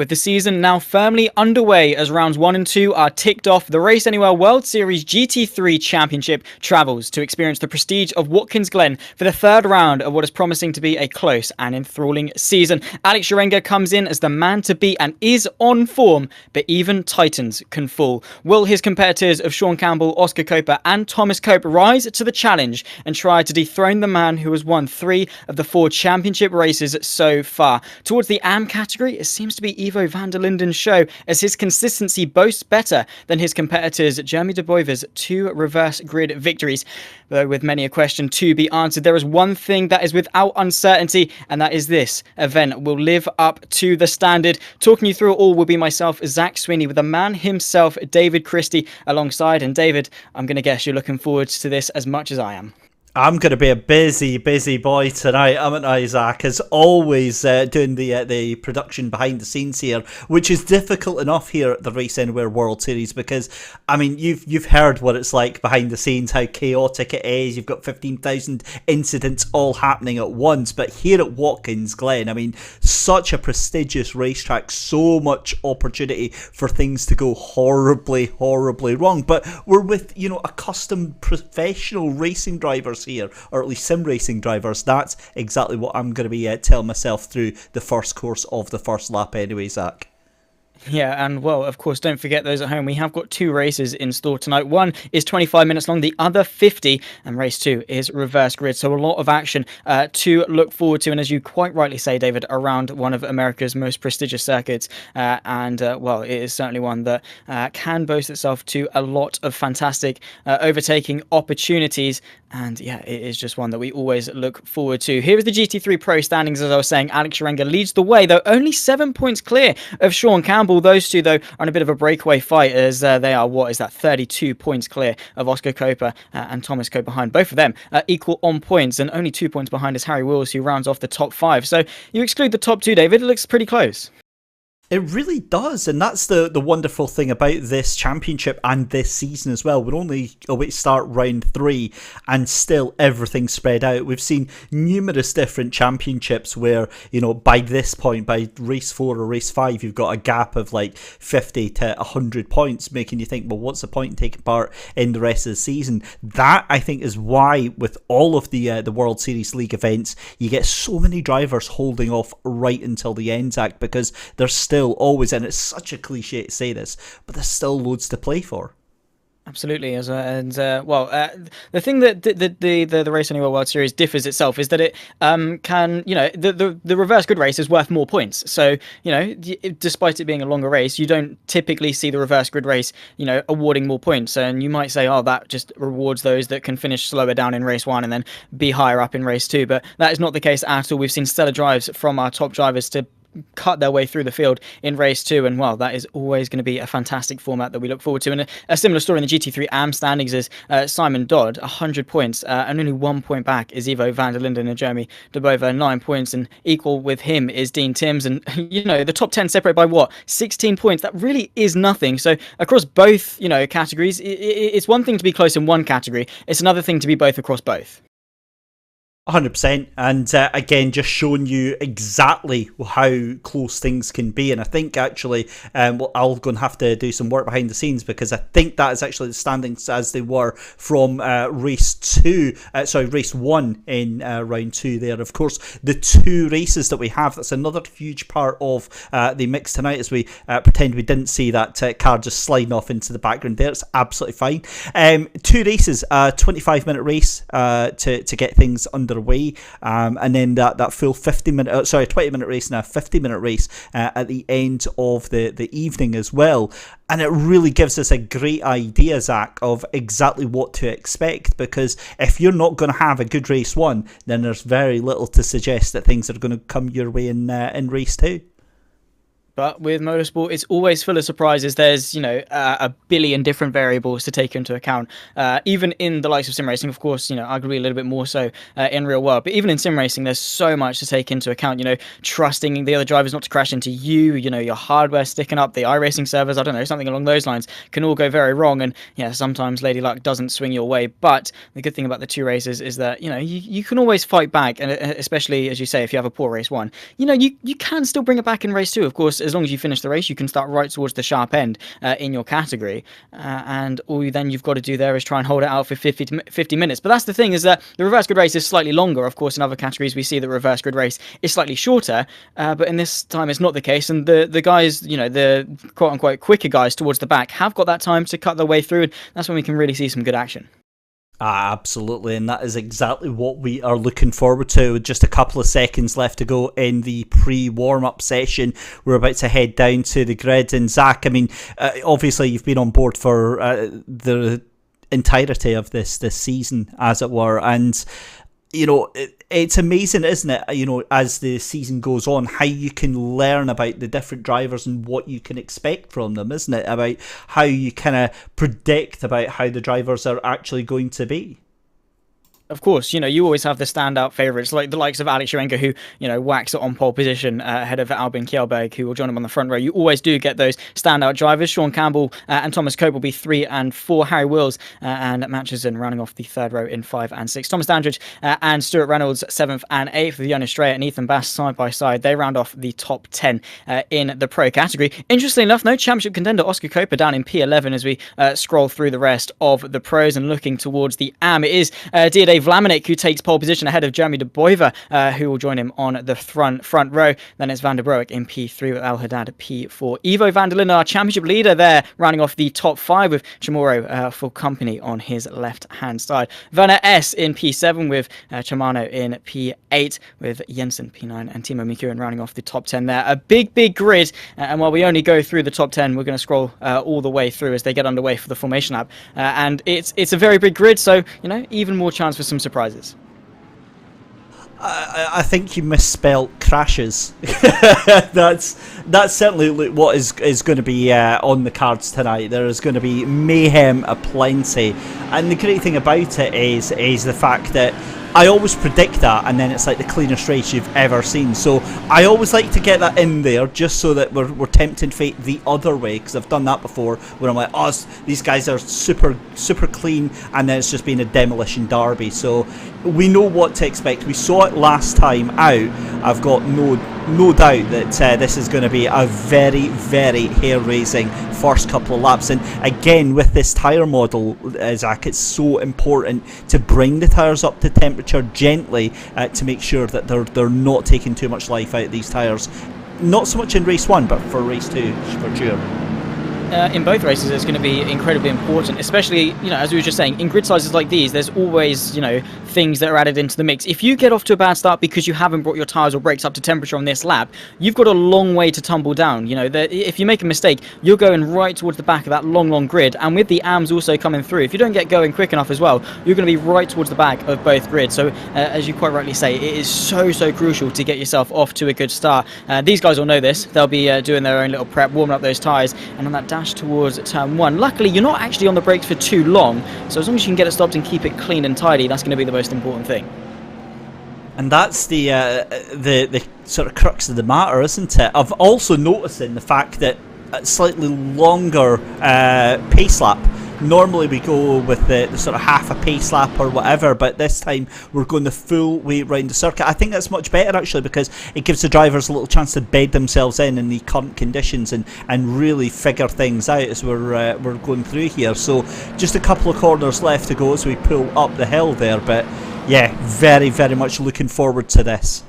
With the season now firmly underway as rounds 1 and 2 are ticked off, the Race Anywhere World Series GT3 Championship travels to experience the prestige of Watkins Glen for the third round of what is promising to be a close and enthralling season. Alex Urenga comes in as the man to beat and is on form, but even Titans can fall. Will his competitors of Sean Campbell, Oscar Coper and Thomas Cope rise to the challenge and try to dethrone the man who has won 3 of the 4 championship races so far? Towards the AM category, it seems to be even Ivo van der Linden's show, as his consistency boasts better than his competitors Jeremy de Boyver's 2 reverse grid victories. Though with many a question to be answered, there is one thing that is without uncertainty, and that is this event will live up to the standard. Talking you through it all will be myself, Zach Sweeney, with the man himself, David Christie, alongside. And David, I'm going to guess you're looking forward to this as much as I am. I'm going to be a busy boy tonight, haven't I, Zach? As always, doing the production behind the scenes here, which is difficult enough here at the Race Anywhere World Series because, I mean, you've heard what it's like behind the scenes, how chaotic it is. You've got 15,000 incidents all happening at once. But here at Watkins Glen, I mean, such a prestigious racetrack, so much opportunity for things to go horribly wrong. But we're with, accustomed professional racing drivers here, or at least sim racing drivers. That's exactly what I'm going to be telling myself through the first course of the first lap anyway, Zach. Yeah, and well, of course, don't forget those at home. We have got 2 races in store tonight. One is 25 minutes long, the other 50, and race 2 is reverse grid. So a lot of action to look forward to. And as you quite rightly say, David, around one of America's most prestigious circuits. Well, it is certainly one that can boast itself to a lot of fantastic overtaking opportunities. And yeah, it is just one that we always look forward to. Here is the GT3 Pro standings. As I was saying, Alex Sharenga leads the way, though only 7 points clear of Sean Campbell. Those two, though, are in a bit of a breakaway fight as they are, 32 points clear of Oscar Coper and Thomas Cope behind. Both of them equal on points, and only 2 points behind is Harry Wills, who rounds off the top 5. So you exclude the top 2, David, it looks pretty close. It really does, and that's the wonderful thing about this championship and this season as well. We're only away to start round 3 and still everything's spread out. We've seen numerous different championships where, by this point, by race 4 or race 5, you've got a gap of like 50 to 100 points, making you think, well, what's the point in taking part in the rest of the season? That, I think, is why with all of the World Series League events, you get so many drivers holding off right until the end, Zach, because there's still always, and it's such a cliche to say this, but there's still loads to play for. Absolutely, the thing that the Race Anywhere World Series differs itself is that it can, the reverse grid race is worth more points. So, despite it being a longer race, you don't typically see the reverse grid race, awarding more points. And you might say, oh, that just rewards those that can finish slower down in race 1 and then be higher up in race 2. But that is not the case at all. We've seen stellar drives from our top drivers to cut their way through the field in race 2, and well, that is always going to be a fantastic format that we look forward to. And a similar story in the GT3 AM standings is Simon Dodd, 100 points, and only 1 point back is Ivo van der Linden and Jeremy de Boyver, 9 points, and equal with him is Dean Timms. And the top 10 separate by 16 points. That really is nothing. So across both categories, it's one thing to be close in one category, it's another thing to be both across both. 100%, and again, just showing you exactly how close things can be. And I think actually, I'll go and have to do some work behind the scenes, because I think that is actually the standings as they were from race 1 in round 2 there. Of course, the 2 races that we have, that's another huge part of the mix tonight, as we pretend we didn't see that car just sliding off into the background there. It's absolutely fine. 2 races, 25-minute race to get things underway, and then that full 20-minute race and a 50-minute race at the end of the evening as well. And it really gives us a great idea, Zach, of exactly what to expect, because if you're not going to have a good race 1, then there's very little to suggest that things are going to come your way in race 2. But with motorsport, it's always full of surprises. There's, a billion different variables to take into account. Even in the likes of sim racing, of course, arguably a little bit more so in real world. But even in sim racing, there's so much to take into account. Trusting the other drivers not to crash into you. Your hardware sticking up, the iRacing servers, I don't know, something along those lines can all go very wrong. And yeah, sometimes Lady Luck doesn't swing your way. But the good thing about the 2 races is that you can always fight back, and especially as you say, if you have a poor race 1, you can still bring it back in race 2. Of course, as long as you finish the race, you can start right towards the sharp end in your category, and all then you've got to do there is try and hold it out for 50 minutes. But that's the thing, is that the reverse grid race is slightly longer. Of course, in other categories we see the reverse grid race is slightly shorter, but in this time it's not the case, and the guys, the quote-unquote quicker guys towards the back have got that time to cut their way through, and that's when we can really see some good action. Absolutely, and that is exactly what we are looking forward to. With just a couple of seconds left to go in the pre-warm-up session, we're about to head down to the grid. And Zach, I mean, obviously you've been on board for the entirety of this season, as it were, and you know, it's amazing, isn't it? You know, as the season goes on, how you can learn about the different drivers and what you can expect from them, isn't it? About how you kind of predict about how the drivers are actually going to be. Of course, you know, you always have the standout favourites, like the likes of Alex Urenga, who, you know, whacks it on pole position ahead of Albin Kjellberg, who will join him on the front row. You always do get those standout drivers. Sean Campbell and Thomas Cope will be 3 and 4. Harry Wills and Matt Chisholm rounding off the third row in 5 and 6. Thomas Dandridge and Stuart Reynolds 7th and 8th, with Jonas Strea and Ethan Bass side by side. They round off the top 10 in the pro category. Interestingly enough, no championship contender Oscar Coper down in P11 as we scroll through the rest of the pros and looking towards the AM. It is Diade Vlaminck who takes pole position ahead of Jeremy de Boyver, who will join him on the front row. Then it's Van der Broek in P3 with Al Haddad at P4. Ivo van der Linden, our championship leader there, rounding off the top 5 with Chamorro for company on his left-hand side. Werner S in P7 with Chamano in P8 with Jensen P9 and Timo Mikurin rounding off the top 10 there. A big grid, and while we only go through the top 10, we're going to scroll all the way through as they get underway for the formation lap. And it's a very big grid, so, you know, even more chance for some surprises. I think you misspelt crashes. That's certainly what is going to be on the cards tonight. There is going to be mayhem aplenty, and the great thing about it is the fact that I always predict that, and then it's like the cleanest race you've ever seen. So I always like to get that in there, just so that we're tempting fate the other way, because I've done that before, where I'm like, oh, these guys are super clean, and then it's just been a demolition derby. So we know what to expect. We saw it last time out. I've got no doubt that this is going to be a very hair-raising first couple of laps. And again, with this tyre model, Zach, it's so important to bring the tyres up to temperature gently to make sure that they're not taking too much life out of these tyres. Not so much in race 1, but for race 2, for sure. In both races, it's going to be incredibly important, especially, you know, as we were just saying, in grid sizes like these, there's always, you know, things that are added into the mix. If you get off to a bad start because you haven't brought your tyres or brakes up to temperature on this lap, you've got a long way to tumble down. You know, if you make a mistake, you're going right towards the back of that long grid, and with the AMs also coming through, if you don't get going quick enough as well, you're going to be right towards the back of both grids. So, as you quite rightly say, it is so crucial to get yourself off to a good start. These guys will know this. They'll be doing their own little prep, warming up those tyres, and on that dash towards turn 1. Luckily, you're not actually on the brakes for too long, so as long as you can get it stopped and keep it clean and tidy, that's going to be the most important thing. And that's the sort of crux of the matter, isn't it? I've also noticing the fact that a slightly longer pace lap. Normally we go with the sort of half a pace lap or whatever, but this time we're going the full way round the circuit. I think that's much better actually, because it gives the drivers a little chance to bed themselves in the current conditions and really figure things out as we're going through here. So just a couple of corners left to go as we pull up the hill there, but yeah, very much looking forward to this.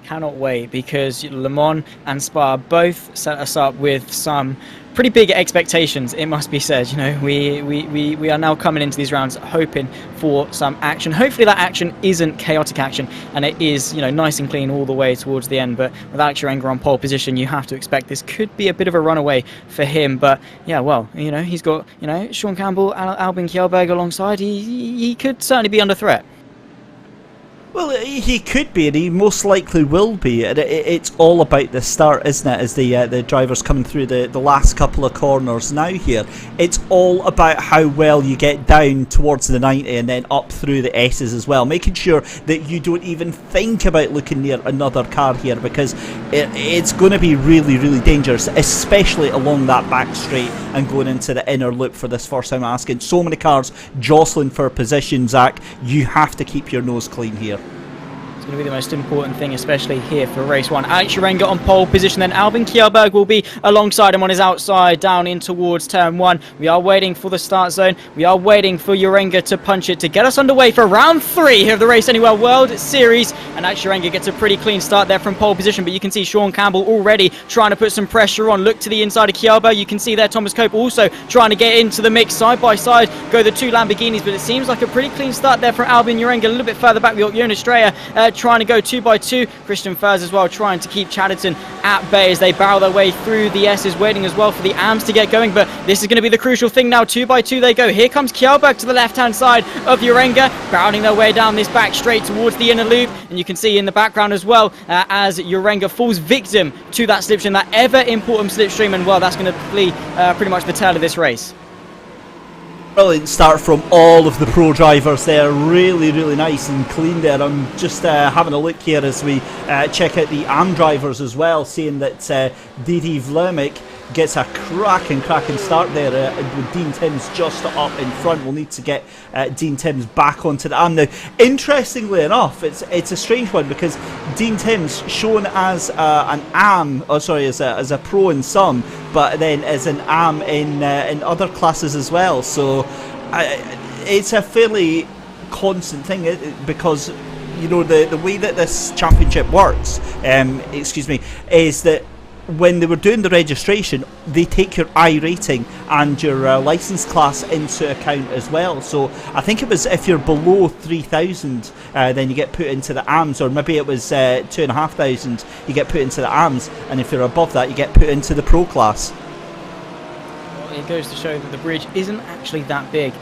Cannot wait, because Le Mans and Spa both set us up with some pretty big expectations, it must be said. You know, we are now coming into these rounds hoping for some action. Hopefully that action isn't chaotic action, and it is, you know, nice and clean all the way towards the end. But with Alex Urenga on pole position, you have to expect this could be a bit of a runaway for him. But yeah, well, you know, he's got, you know, Sean Campbell, Albin Kjellberg alongside. He could certainly be under threat. Well, he could be, and he most likely will be. It's all about the start, isn't it? As the drivers coming through the last couple of corners now here, it's all about how well you get down towards the 90 and then up through the S's as well, making sure that you don't even think about looking near another car here, because it's going to be really dangerous, especially along that back straight and going into the inner loop for this first time asking. So many cars jostling for position, Zach. You have to keep your nose clean here. It's going to be the most important thing, especially here for race 1. Alex Urenga on pole position, then Albin Kjellberg will be alongside him on his outside, down in towards turn 1. We are waiting for the start zone. We are waiting for Urenga to punch it to get us underway for round 3 of the Race Anywhere World Series. And Alex Urenga gets a pretty clean start there from pole position, but you can see Sean Campbell already trying to put some pressure on. Look to the inside of Kjellberg. You can see there Thomas Cope also trying to get into the mix. Side by side go the 2 Lamborghinis, but it seems like a pretty clean start there from Albin Urenga. A little bit further back, we got Jonas Dreyer trying to go 2 by 2. Christian Furs as well trying to keep Chatterton at bay as they barrel their way through the S's, waiting as well for the AMs to get going. But this is going to be the crucial thing now. 2 by 2 they go. Here comes Kjellberg to the left-hand side of Urenga, barreling their way down this back straight towards the inner loop. And you can see in the background as well as Urenga falls victim to that slipstream, that ever-important slipstream. And well, that's going to be pretty much the tail of this race. Brilliant start from all of the pro drivers there. Really, really nice and clean there. I'm just having a look here as we check out the AM drivers as well, seeing that Didi Vlermic gets a cracking start there with Dean Timms just up in front. We'll need to get Dean Timms back onto the AM now. Interestingly enough, it's a strange one because Dean Timms shown as an AM, as a pro in some, but then as an AM in other classes as well. So it's a fairly constant thing because you know the way that this championship works, is that when they were doing the registration, they take your I rating and your license class into account as well. So I think it was if you're below 3,000, then you get put into the AMs, or maybe it was 2,500, you get put into the AMs, and if you're above that, you get put into the pro class. It goes to show that the bridge isn't actually that big.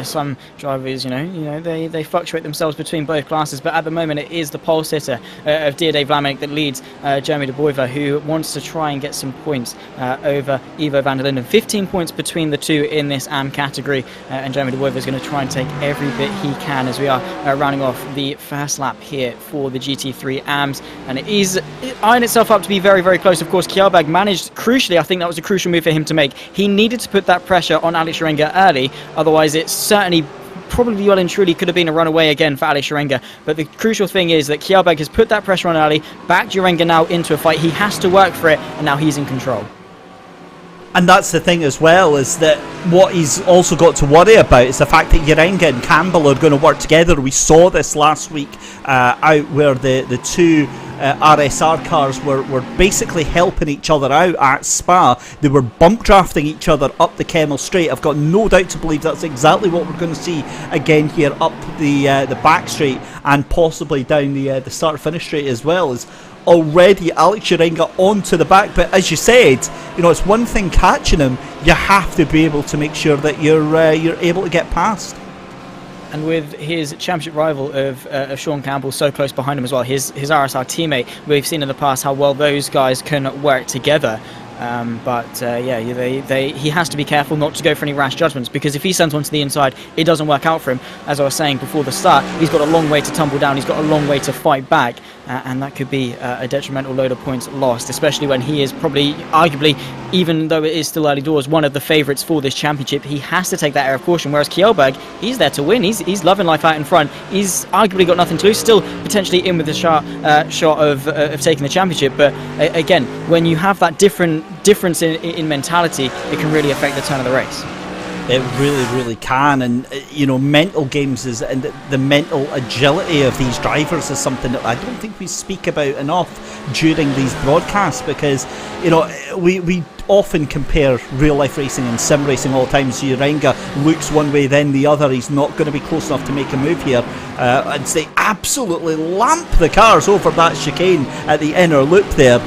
Some drivers, they fluctuate themselves between both classes, but at the moment it is the pole sitter of Dear Dave Vlaminick that leads Jeremy de Boyver, who wants to try and get some points over Ivo van der Linden. 15 points between the two in this AM category, and Jeremy de Boyver is going to try and take every bit he can as we are rounding off the first lap here for the GT3 AMs, and it is eyeing itself up to be very, very close. Of course, Kjellberg managed, crucially, I think that was a crucial move for him to make. He needed to put that pressure on Alex Urenga early, otherwise it certainly probably well and truly could have been a runaway again for Alex Urenga. But the crucial thing is that Kjellberg has put that pressure on early, backed Urenga now into a fight. He has to work for it, and now he's in control. And that's the thing as well, is that what he's also got to worry about is the fact that Urenga and Campbell are going to work together. We saw this last week out where the two RSR cars were basically helping each other out at Spa. They were bump drafting each other up the Kemmel Straight. I've got no doubt to believe that's exactly what we're going to see again here up the back straight, and possibly down the start-finish straight as well. Is already Alex Urenga onto the back, but as you said, it's one thing catching him, you have to be able to make sure that you're able to get past. And with his championship rival of Sean Campbell so close behind him as well, his RSR teammate, we've seen in the past how well those guys can work together. He has to be careful not to go for any rash judgments, because if he sends one to the inside, it doesn't work out for him. As I was saying before the start, he's got a long way to tumble down, he's got a long way to fight back, and that could be a detrimental load of points lost, especially when he is probably, arguably, even though it is still early doors, one of the favourites for this championship. He has to take that air of caution, whereas Kjellberg, he's there to win, he's loving life out in front, he's arguably got nothing to lose, still potentially in with the shot of taking the championship. But again, when you have that difference in mentality, it can really affect the turn of the race. It really, really can. And mental games and the mental agility of these drivers is something that I don't think we speak about enough during these broadcasts, because we often compare real life racing and sim racing all the time. So Urenga looks one way, then the other. He's not going to be close enough to make a move here, and they absolutely lamp the cars over that chicane at the inner loop there.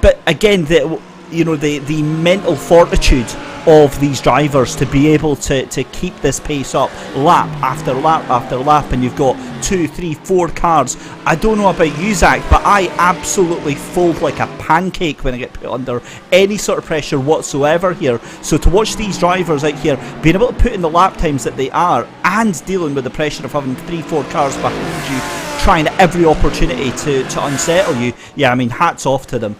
But again, the mental fortitude of these drivers to be able to keep this pace up lap after lap after lap, and you've got 2, 3, 4 cars. I don't know about you, Zach, but I absolutely fold like a pancake when I get put under any sort of pressure whatsoever here. So to watch these drivers out here being able to put in the lap times that they are, and dealing with the pressure of having 3, 4 cars behind you, trying every opportunity to unsettle you, hats off to them.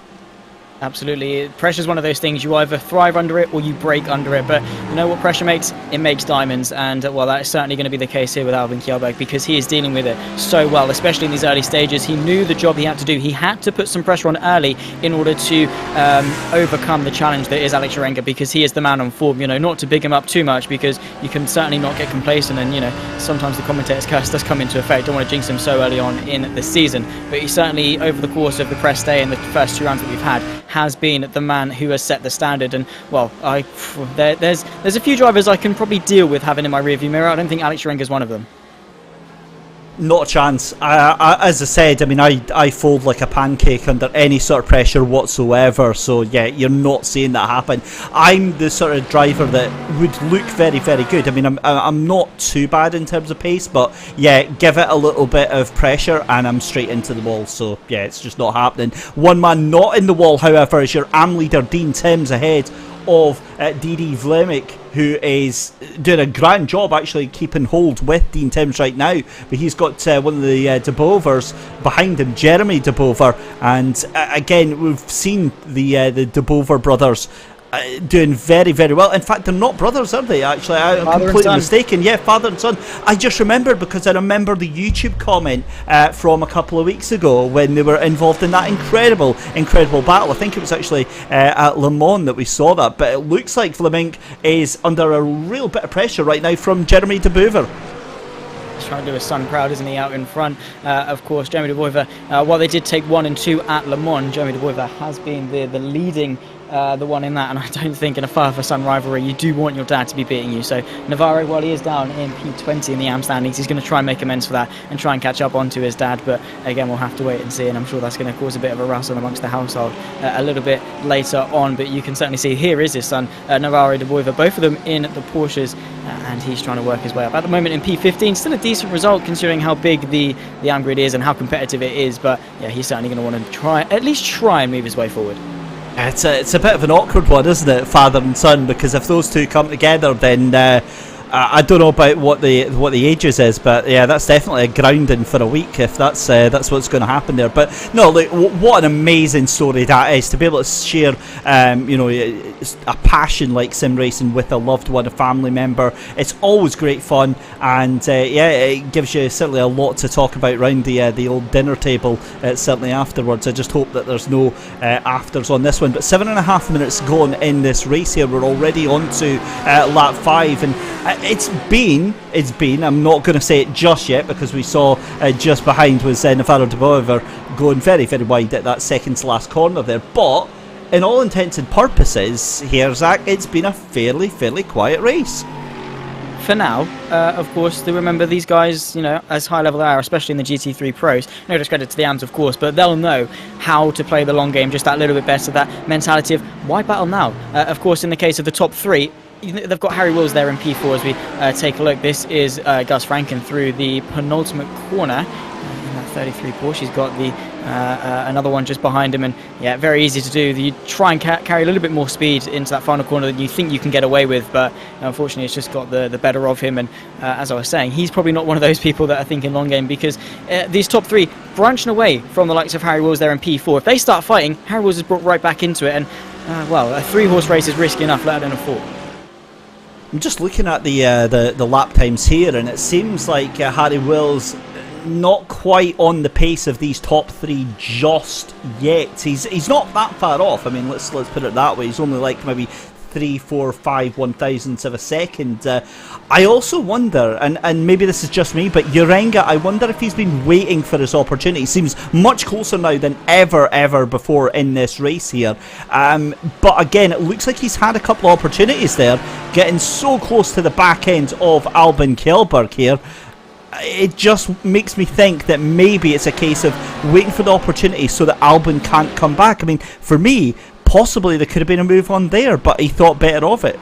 Absolutely. Pressure is one of those things. You either thrive under it or you break under it. But you know what pressure makes? It makes diamonds. And, well, that is certainly going to be the case here with Albin Kjellberg, because he is dealing with it so well, especially in these early stages. He knew the job he had to do. He had to put some pressure on early in order to overcome the challenge that is Alex Yarenka, because he is the man on form. You know, not to big him up too much, because you can certainly not get complacent. And, you know, sometimes the commentator's curse does come into effect. Don't want to jinx him so early on in the season. But he certainly, over the course of the press day and the first 2 rounds that we've had, has been the man who has set the standard. And, well, there's a few drivers I can probably deal with having in my rearview mirror. I don't think Alex Yarenka is one of them. Not a chance. As I said, I mean, I fold like a pancake under any sort of pressure whatsoever. So yeah, you're not seeing that happen. I'm the sort of driver that would look very, very good. I mean, I'm not too bad in terms of pace, but yeah, give it a little bit of pressure and I'm straight into the wall. So yeah, it's just not happening. One man not in the wall, however, is your AM leader Dean Timms ahead of DD Vlemick, who is doing a grand job actually keeping hold with Dean Timms right now. But he's got one of the De Boevers behind him, Jeremy De Boever. And again, we've seen the De Boever brothers doing very, very well. In fact, they're not brothers, are they? Actually, I'm completely mistaken. Yeah, father and son. I just remembered because I remember the YouTube comment from a couple of weeks ago when they were involved in that incredible battle. I think it was actually at Le Mans that we saw that. But it looks like Vlemick is under a real bit of pressure right now from Jeremy De Boever. Trying to do his son proud, isn't he, out in front? Of course, Jeremy De Boever, while they did take 1 and 2 at Le Mans, Jeremy De Boever has been the leading the one in that, and I don't think in a father-son rivalry you do want your dad to be beating you. So Navarro, while he is down in P20 in the AM standings, he's going to try and make amends for that and try and catch up onto his dad. But again, we'll have to wait and see, and I'm sure that's going to cause a bit of a rustle amongst the household a little bit later on. But you can certainly see here is his son, Navarro De Boever, both of them in the Porsches, and he's trying to work his way up. At the moment in P15, still a decent result considering how big the AM grid is and how competitive it is. But yeah, he's certainly going to want to at least try and move his way forward. It's a bit of an awkward one, isn't it, father and son? Because if those two come together, then I don't know about what the ages is, but yeah, that's definitely a grounding for a week if that's what's going to happen there. But no, like, what an amazing story that is, to be able to share, a passion like sim racing with a loved one, a family member. It's always great fun, and it gives you certainly a lot to talk about around the old dinner table. Certainly afterwards. I just hope that there's no afters on this one. But 7.5 minutes gone in this race here. We're already on to lap 5, and it's been, I'm not going to say it just yet because we saw just behind was Navarro De Boever going very, very wide at that second to last corner there. But in all intents and purposes here, Zach, it's been a fairly quiet race. For now, of course, they remember these guys, as high level they are, especially in the GT3 pros. No discredit to the AMs, of course, but they'll know how to play the long game just that little bit better, that mentality of why battle now? Of course, in the case of the top 3, they've got Harry Wills there in P4 as we take a look. This is Gus Franken through the penultimate corner. In that 33 Porsche, he's got the another one just behind him, and yeah, very easy to do. You try and carry a little bit more speed into that final corner than you think you can get away with, but unfortunately it's just got the better of him. And as I was saying, he's probably not one of those people that are thinking long game, because these top 3 branching away from the likes of Harry Wills there in P4. If they start fighting, Harry Wills is brought right back into it, and well, a 3-horse race is risky enough, let alone a 4. I'm just looking at the lap times here, and it seems like Harry Wills not quite on the pace of these top 3 just yet. He's not that far off. I mean, let's put it that way. He's only like maybe 3, 4, 5 1,000ths of a second. I also wonder, and maybe this is just me, but Yarenka, I wonder if he's been waiting for his opportunity. He seems much closer now than ever before in this race here. But again, it looks like he's had a couple of opportunities there, getting so close to the back end of Albin Kjellberg here. It just makes me think that maybe it's a case of waiting for the opportunity so that Albin can't come back. I mean, for me, possibly there could have been a move on there, but he thought better of it.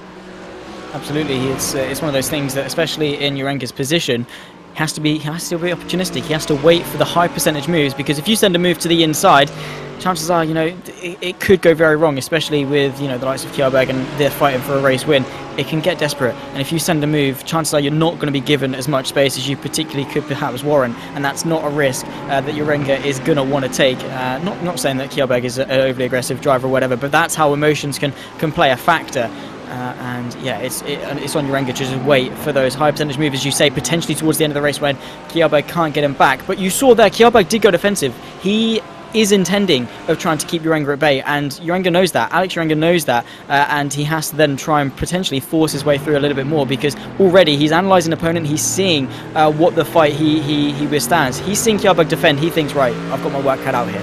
Absolutely, it's one of those things that, especially in Yarenka's position, he has to be opportunistic. He has to wait for the high percentage moves, because if you send a move to the inside, chances are, it could go very wrong, especially with, the likes of Kjellberg and they're fighting for a race win. It can get desperate, and if you send a move, chances are you're not going to be given as much space as you particularly could perhaps warrant, and that's not a risk that Urenga is going to want to take. Not saying that Kjellberg is an overly aggressive driver or whatever, but that's how emotions can play a factor. And yeah, it's on Urenga to just wait for those high percentage moves, as you say, potentially towards the end of the race when Kjellberg can't get him back. But you saw there, Kjellberg did go defensive. He is intending of trying to keep Urenga at bay, and Urenga knows that. Alex Urenga knows that, and he has to then try and potentially force his way through a little bit more, because already he's analysing an opponent. He's seeing what the fight he withstands. He's seeing Kjellberg defend. He thinks, right, I've got my work cut out here.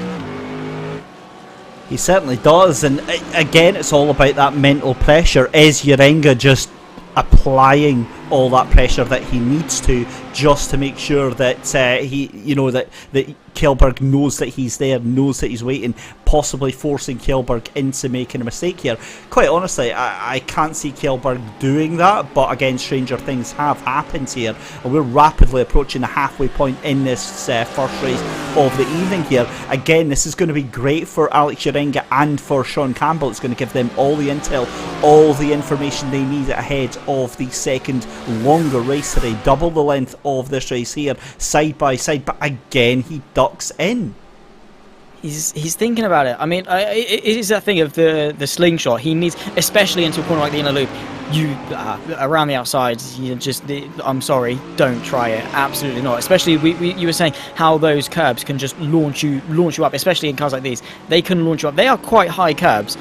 He certainly does, and again, it's all about that mental pressure. Is Urenga just applying all that pressure that he needs to, just to make sure that that Kjellberg knows that he's there, knows that he's waiting, possibly forcing Kjellberg into making a mistake here? Quite honestly, I can't see Kjellberg doing that, but again, stranger things have happened here, and we're rapidly approaching the halfway point in this first race of the evening here. Again, this is going to be great for Alex Urenga and for Sean Campbell. It's going to give them all the intel, all the information they need ahead of the second longer race today. Double the length of this race here, side by side, but again, he ducks in. He's thinking about it. I mean, it is that thing of the slingshot. He needs, especially into a corner like the inner loop, you around the outside, I'm sorry, don't try it. Absolutely not. Especially you were saying how those curbs can just launch you up, especially in cars like these. They can launch you up. They are quite high curbs.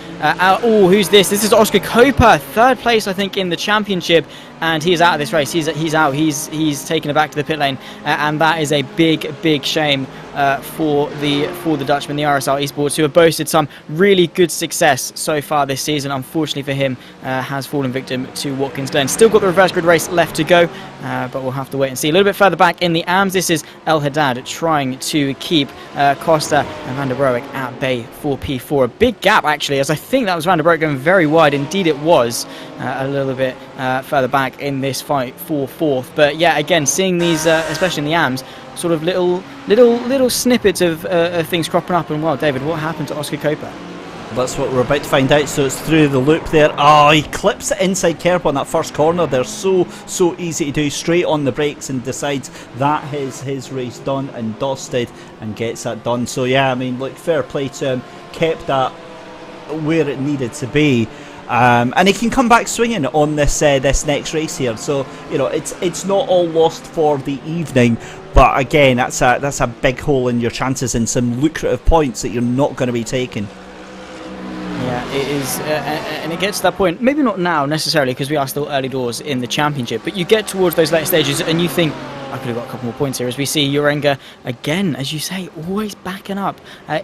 Who's this? This is Oscar Koper, third place I think in the championship, and he is out of this race. He's out. He's taken it back to the pit lane, and that is a big shame for the Dutchman, the RSL Esports, who have boasted some really good success so far this season. Unfortunately for him, has fallen victim to Watkins Glen. Still got the reverse grid race left to go, but we'll have to wait and see. A little bit further back in the AMS, this is El Haddad trying to keep Costa and Van der Broek at bay for P4. A big gap, actually, as I think that was Van der Broek going very wide. Indeed it was, a little bit further back in this fight for fourth. But yeah, again, seeing these, especially in the AMS, sort of little snippets of things cropping up. And well, David, what happened to Oscar Koper? That's what we're about to find out. So it's through the loop there. He clips the inside curb on that first corner. They're so easy to do, straight on the brakes, and decides that his race done and dusted, and gets that done. So yeah, I mean, look, fair play to him. Kept that where it needed to be. And he can come back swinging on this next race here. So it's not all lost for the evening, but again, that's a big hole in your chances and some lucrative points that you're not going to be taking. Yeah, it is, and it gets to that point, maybe not now necessarily, because we are still early doors in the championship, but you get towards those later stages and you think, I could have got a couple more points here, as we see Urenga, again, as you say, always backing up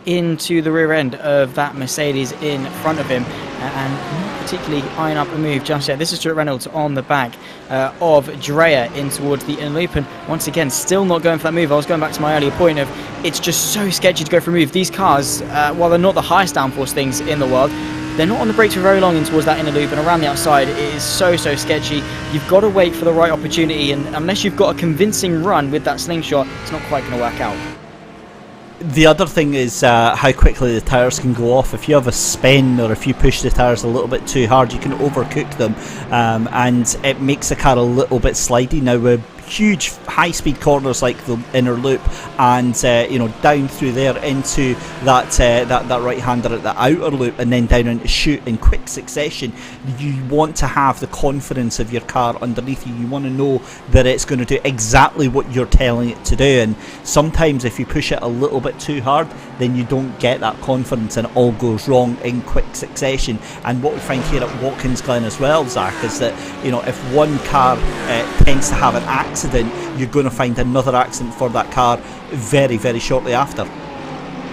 into the rear end of that Mercedes in front of him, and not particularly eyeing up a move just yet. This is Stuart Reynolds on the back of Dreyer in towards the inner loop, and once again, still not going for that move. I was going back to my earlier point of, it's just so sketchy to go for a move. These cars, while they're not the highest downforce things in the world, they're not on the brakes for very long in towards that inner loop, and around the outside it is so sketchy. You've got to wait for the right opportunity, and unless you've got a convincing run with that slingshot, it's not quite going to work out. The other thing is how quickly the tyres can go off. If you have a spin, or if you push the tyres a little bit too hard, you can overcook them, and it makes the car a little bit slidey. Now with huge high-speed corners like the inner loop, and down through there into that right-hander at the outer loop, and then down into chute in quick succession, you want to have the confidence of your car underneath you. You want to know that it's going to do exactly what you're telling it to do, and sometimes if you push it a little bit too hard, then you don't get that confidence and it all goes wrong in quick succession. And what we find here at Watkins Glen as well, Zach, is that if one car tends to have an accident, you're going to find another accident for that car very shortly after.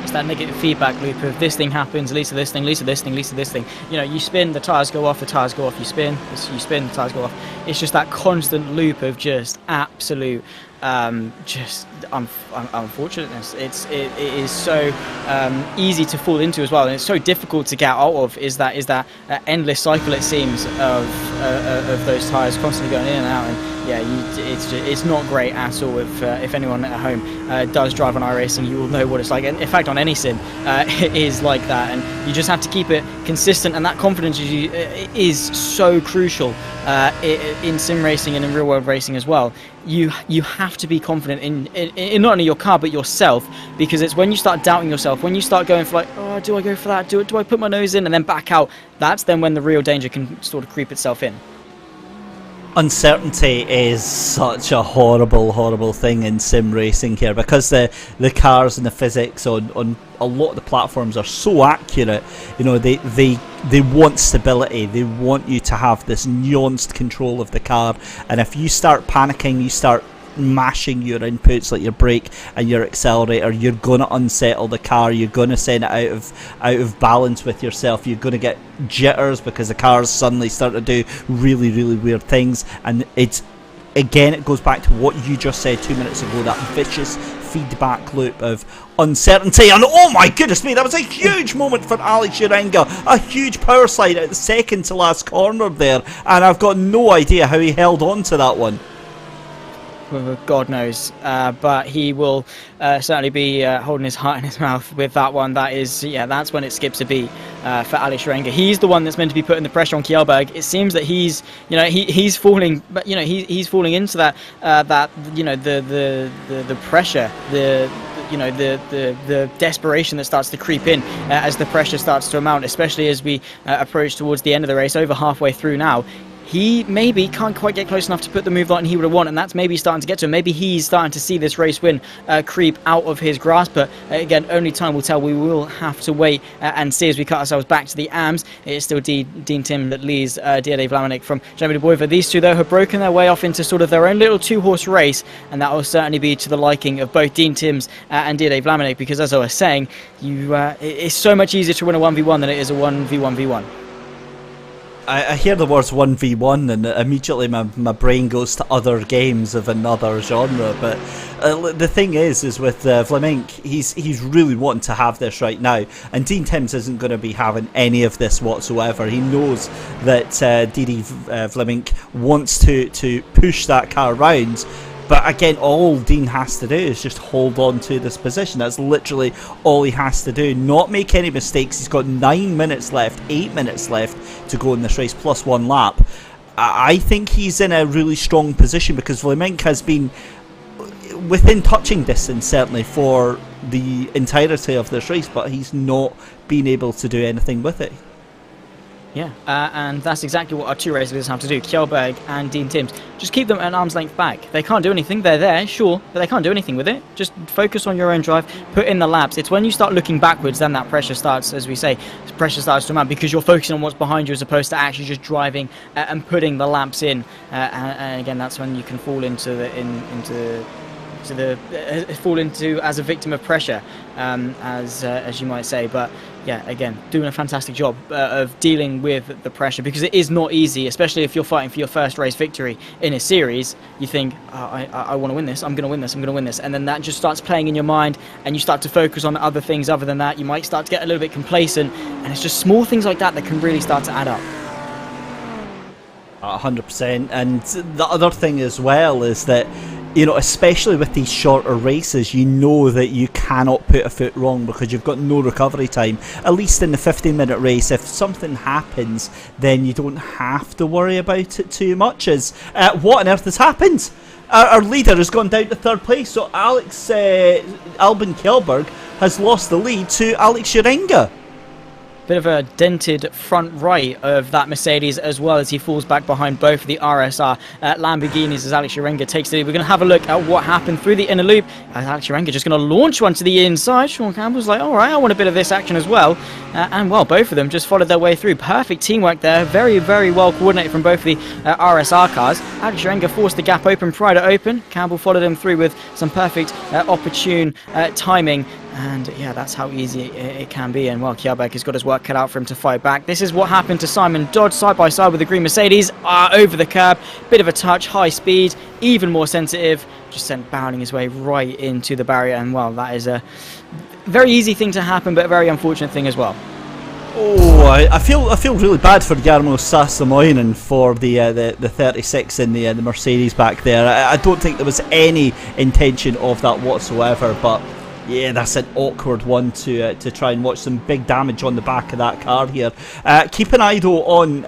It's that negative feedback loop of this thing happens, leads to this thing, leads to this thing, leads to this thing. You spin, the tyres go off, the tyres go off, you spin, the tyres go off. It's just that constant loop of just absolute unfortunateness. It is so easy to fall into as well, and it's so difficult to get out of. Is that endless cycle, it seems, of those tyres constantly going in and out, and yeah, it's not great at all. If anyone at home does drive on iRacing, you will know what it's like. And in fact, on any sim, it is like that. And you just have to keep it consistent. And that confidence is so crucial in sim racing and in real world racing as well. You have to be confident in not only your car but yourself, because it's when you start doubting yourself, when you start going for like, oh, do I go for that? Do I put my nose in and then back out? That's then when the real danger can sort of creep itself in. Uncertainty is such a horrible thing in sim racing here, because the cars and the physics on a lot of the platforms are so accurate. You know, they want stability, they want you to have this nuanced control of the car, and if you start panicking, you start mashing your inputs like your brake and your accelerator, you're going to unsettle the car, you're going to send it out of balance with yourself, you're going to get jitters because the cars suddenly start to do really weird things. And it goes back to what you just said 2 minutes ago, that vicious feedback loop of uncertainty. And oh my goodness me, that was a huge moment for Alex Urenga, a huge power slide at the second to last corner there, and I've got no idea how he held on to that one. God knows, but he will certainly be holding his heart in his mouth with that one. That is, yeah, that's when it skips a beat for Alex Urenga. He's the one that's meant to be putting the pressure on Kjellberg. It seems that he's falling, but he's falling into that the pressure, the desperation that starts to creep in as the pressure starts to amount, especially as we approach towards the end of the race, over halfway through now. He maybe can't quite get close enough to put the move on he would have wanted, and that's maybe starting to get to him. Maybe he's starting to see this race win creep out of his grasp, but again, only time will tell. We will have to wait and see as we cut ourselves back to the AMS. It is still Dean Tim that leads D.A. Vlaminck from Jeremy de Boyver. These two, though, have broken their way off into sort of their own little two-horse race, and that will certainly be to the liking of both Dean Tims and D.A. Vlaminck, because as I was saying, it's so much easier to win a 1v1 than it is a 1v1v1. I hear the words 1v1 and immediately my brain goes to other games of another genre, but the thing is with Vlaminck, he's really wanting to have this right now, and Dean Tims isn't going to be having any of this whatsoever. He knows that D.D. Vlaminck wants to push that car round. But again, all Dean has to do is just hold on to this position. That's literally all he has to do. Not make any mistakes. He's got 9 minutes left, 8 minutes left to go in this race, plus 1 lap. I think he's in a really strong position, because Vlaminck has been within touching distance, certainly, for the entirety of this race, but he's not been able to do anything with it. Yeah, and that's exactly what our two racers have to do, Kjellberg and Dean Tims. Just keep them at an arm's length back. They can't do anything. They're there, sure, but they can't do anything with it. Just focus on your own drive, put in the laps. It's when you start looking backwards, then that pressure starts, as we say, pressure starts to mount, because you're focusing on what's behind you as opposed to actually just driving and putting the laps in. And again, that's when you can fall into as a victim of pressure, as you might say. But yeah, again, doing a fantastic job of dealing with the pressure, because it is not easy, especially if you're fighting for your first race victory in a series. You think, oh, I want to win this, I'm going to win this, I'm going to win this, and then that just starts playing in your mind, and you start to focus on other things other than that. You might start to get a little bit complacent, and it's just small things like that that can really start to add up. 100%. And the other thing as well is that, especially with these shorter races, you know that you cannot put a foot wrong, because you've got no recovery time. At least in the 15-minute race, if something happens, then you don't have to worry about it too much. What on earth has happened? Our leader has gone down to third place, so Albin Kjellberg has lost the lead to Alex Urenga. Bit of a dented front right of that Mercedes, as well as he falls back behind both of the RSR Lamborghinis as Alex Urenga takes the lead. We're going to have a look at what happened through the inner loop. Alex Urenga just going to launch one to the inside. Sean Campbell's like, all right, I want a bit of this action as well. And well, both of them just followed their way through. Perfect teamwork there. Very, very well coordinated from both of the RSR cars. Alex Urenga forced the gap open prior to open. Campbell followed him through with some perfect, opportune timing. And yeah, that's how easy it can be. And well, Kjellberg has got his work cut out for him to fight back. This is what happened to Simon Dodge, side by side with the green Mercedes, over the curb. Bit of a touch, high speed, even more sensitive. Just sent bounding his way right into the barrier. And well, that is a very easy thing to happen, but a very unfortunate thing as well. Oh, I feel really bad for Jarmo Sassamoinen for the 36 in the Mercedes back there. I don't think there was any intention of that whatsoever, but yeah, that's an awkward one to try and watch some big damage on the back of that car here. Keep an eye though on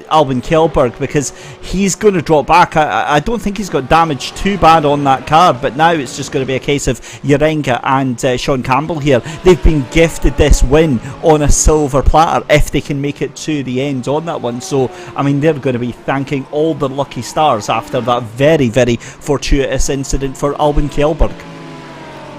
Albin Kjellberg, because he's going to drop back. I don't think he's got damage too bad on that car, but now it's just going to be a case of Yarenga and Sean Campbell here. They've been gifted this win on a silver platter if they can make it to the end on that one. So, I mean, they're going to be thanking all the lucky stars after that very, very fortuitous incident for Albin Kjellberg.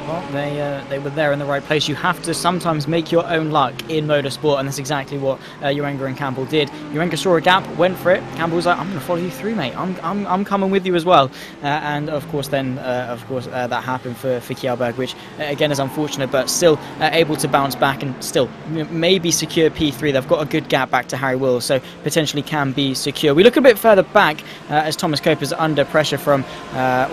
Well, they were there in the right place. You have to sometimes make your own luck in motorsport, and that's exactly what Yarenga and Campbell did. Yarenga saw a gap, went for it. Campbell was like, "I'm going to follow you through, mate. I'm coming with you as well." And of course, then that happened for Kjellberg, which again is unfortunate, but still able to bounce back and still maybe secure P3. They've got a good gap back to Harry Wills, so potentially can be secure. We look a bit further back as Thomas Coper's under pressure from,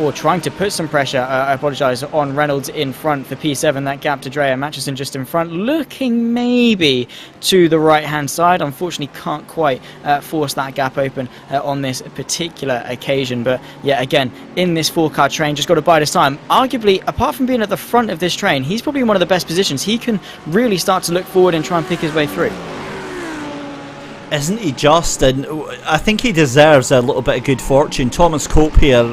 or trying to put some pressure. I apologise, on Reynolds in front for P7. That gap to Drea, Matchison just in front, looking maybe to the right hand side. Unfortunately can't quite force that gap open on this particular occasion, but yeah, again in this 4-car train, just got to bide his time. Arguably, apart from being at the front of this train, he's probably in one of the best positions. He can really start to look forward and try and pick his way through. Isn't he just? And I think he deserves a little bit of good fortune. Thomas Cope here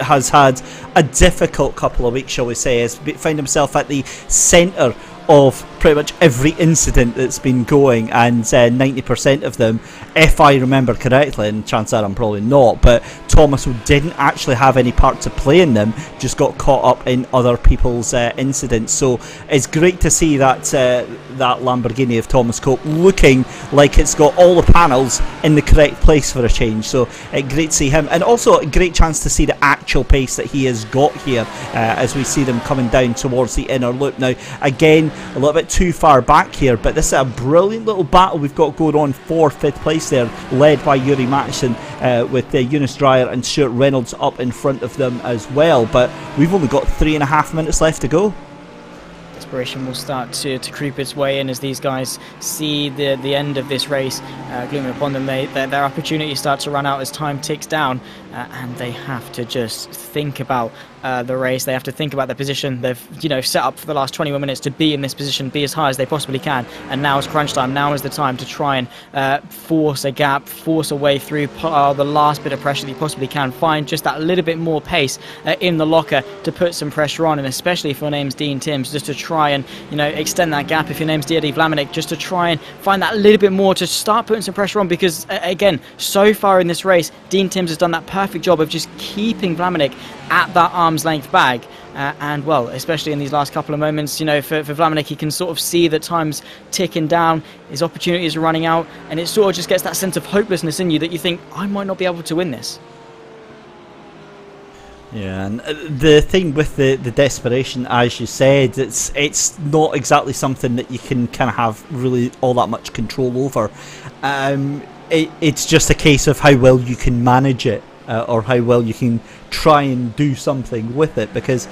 has had a difficult couple of weeks, shall we say. Has found himself at the centre of pretty much every incident that's been going, and 90% of them, if I remember correctly, and chances are I'm probably not, but Thomas, who didn't actually have any part to play in them, just got caught up in other people's incidents. So it's great to see that that Lamborghini of Thomas Cope looking like it's got all the panels in the correct place for a change. So great to see him, and also a great chance to see the actual pace that he has got here as we see them coming down towards the inner loop. Now again, a little bit too far back here, but this is a brilliant little battle we've got going on for 5th place there, led by Yuri Matchison with Eunice Dreyer and Stuart Reynolds up in front of them as well. But we've only got 3.5 minutes left to go. Desperation will start to creep its way in as these guys see the end of this race glooming upon them. Their opportunities start to run out as time ticks down, and they have to just think about the race. They have to think about their position. They've set up for the last 21 minutes to be in this position, be as high as they possibly can, and now is crunch time. Now is the time to try and force a gap, force a way through, put the last bit of pressure that you possibly can, find just that little bit more pace in the locker to put some pressure on, and especially if your name's Dean Timms, just to try and extend that gap. If your name's Diede Vlaminck, just to try and find that little bit more to start putting some pressure on, because again, so far in this race, Dean Timms has done that perfect job of just keeping Vlaminck at that arm's length bag, and well, especially in these last couple of moments, for Vlaminck, he can sort of see that time's ticking down, his opportunities are running out, and it sort of just gets that sense of hopelessness in you that you think, I might not be able to win this. Yeah, and the thing with the desperation, as you said, it's not exactly something that you can kind of have really all that much control over. It's just a case of how well you can manage it, or how well you can try and do something with it, because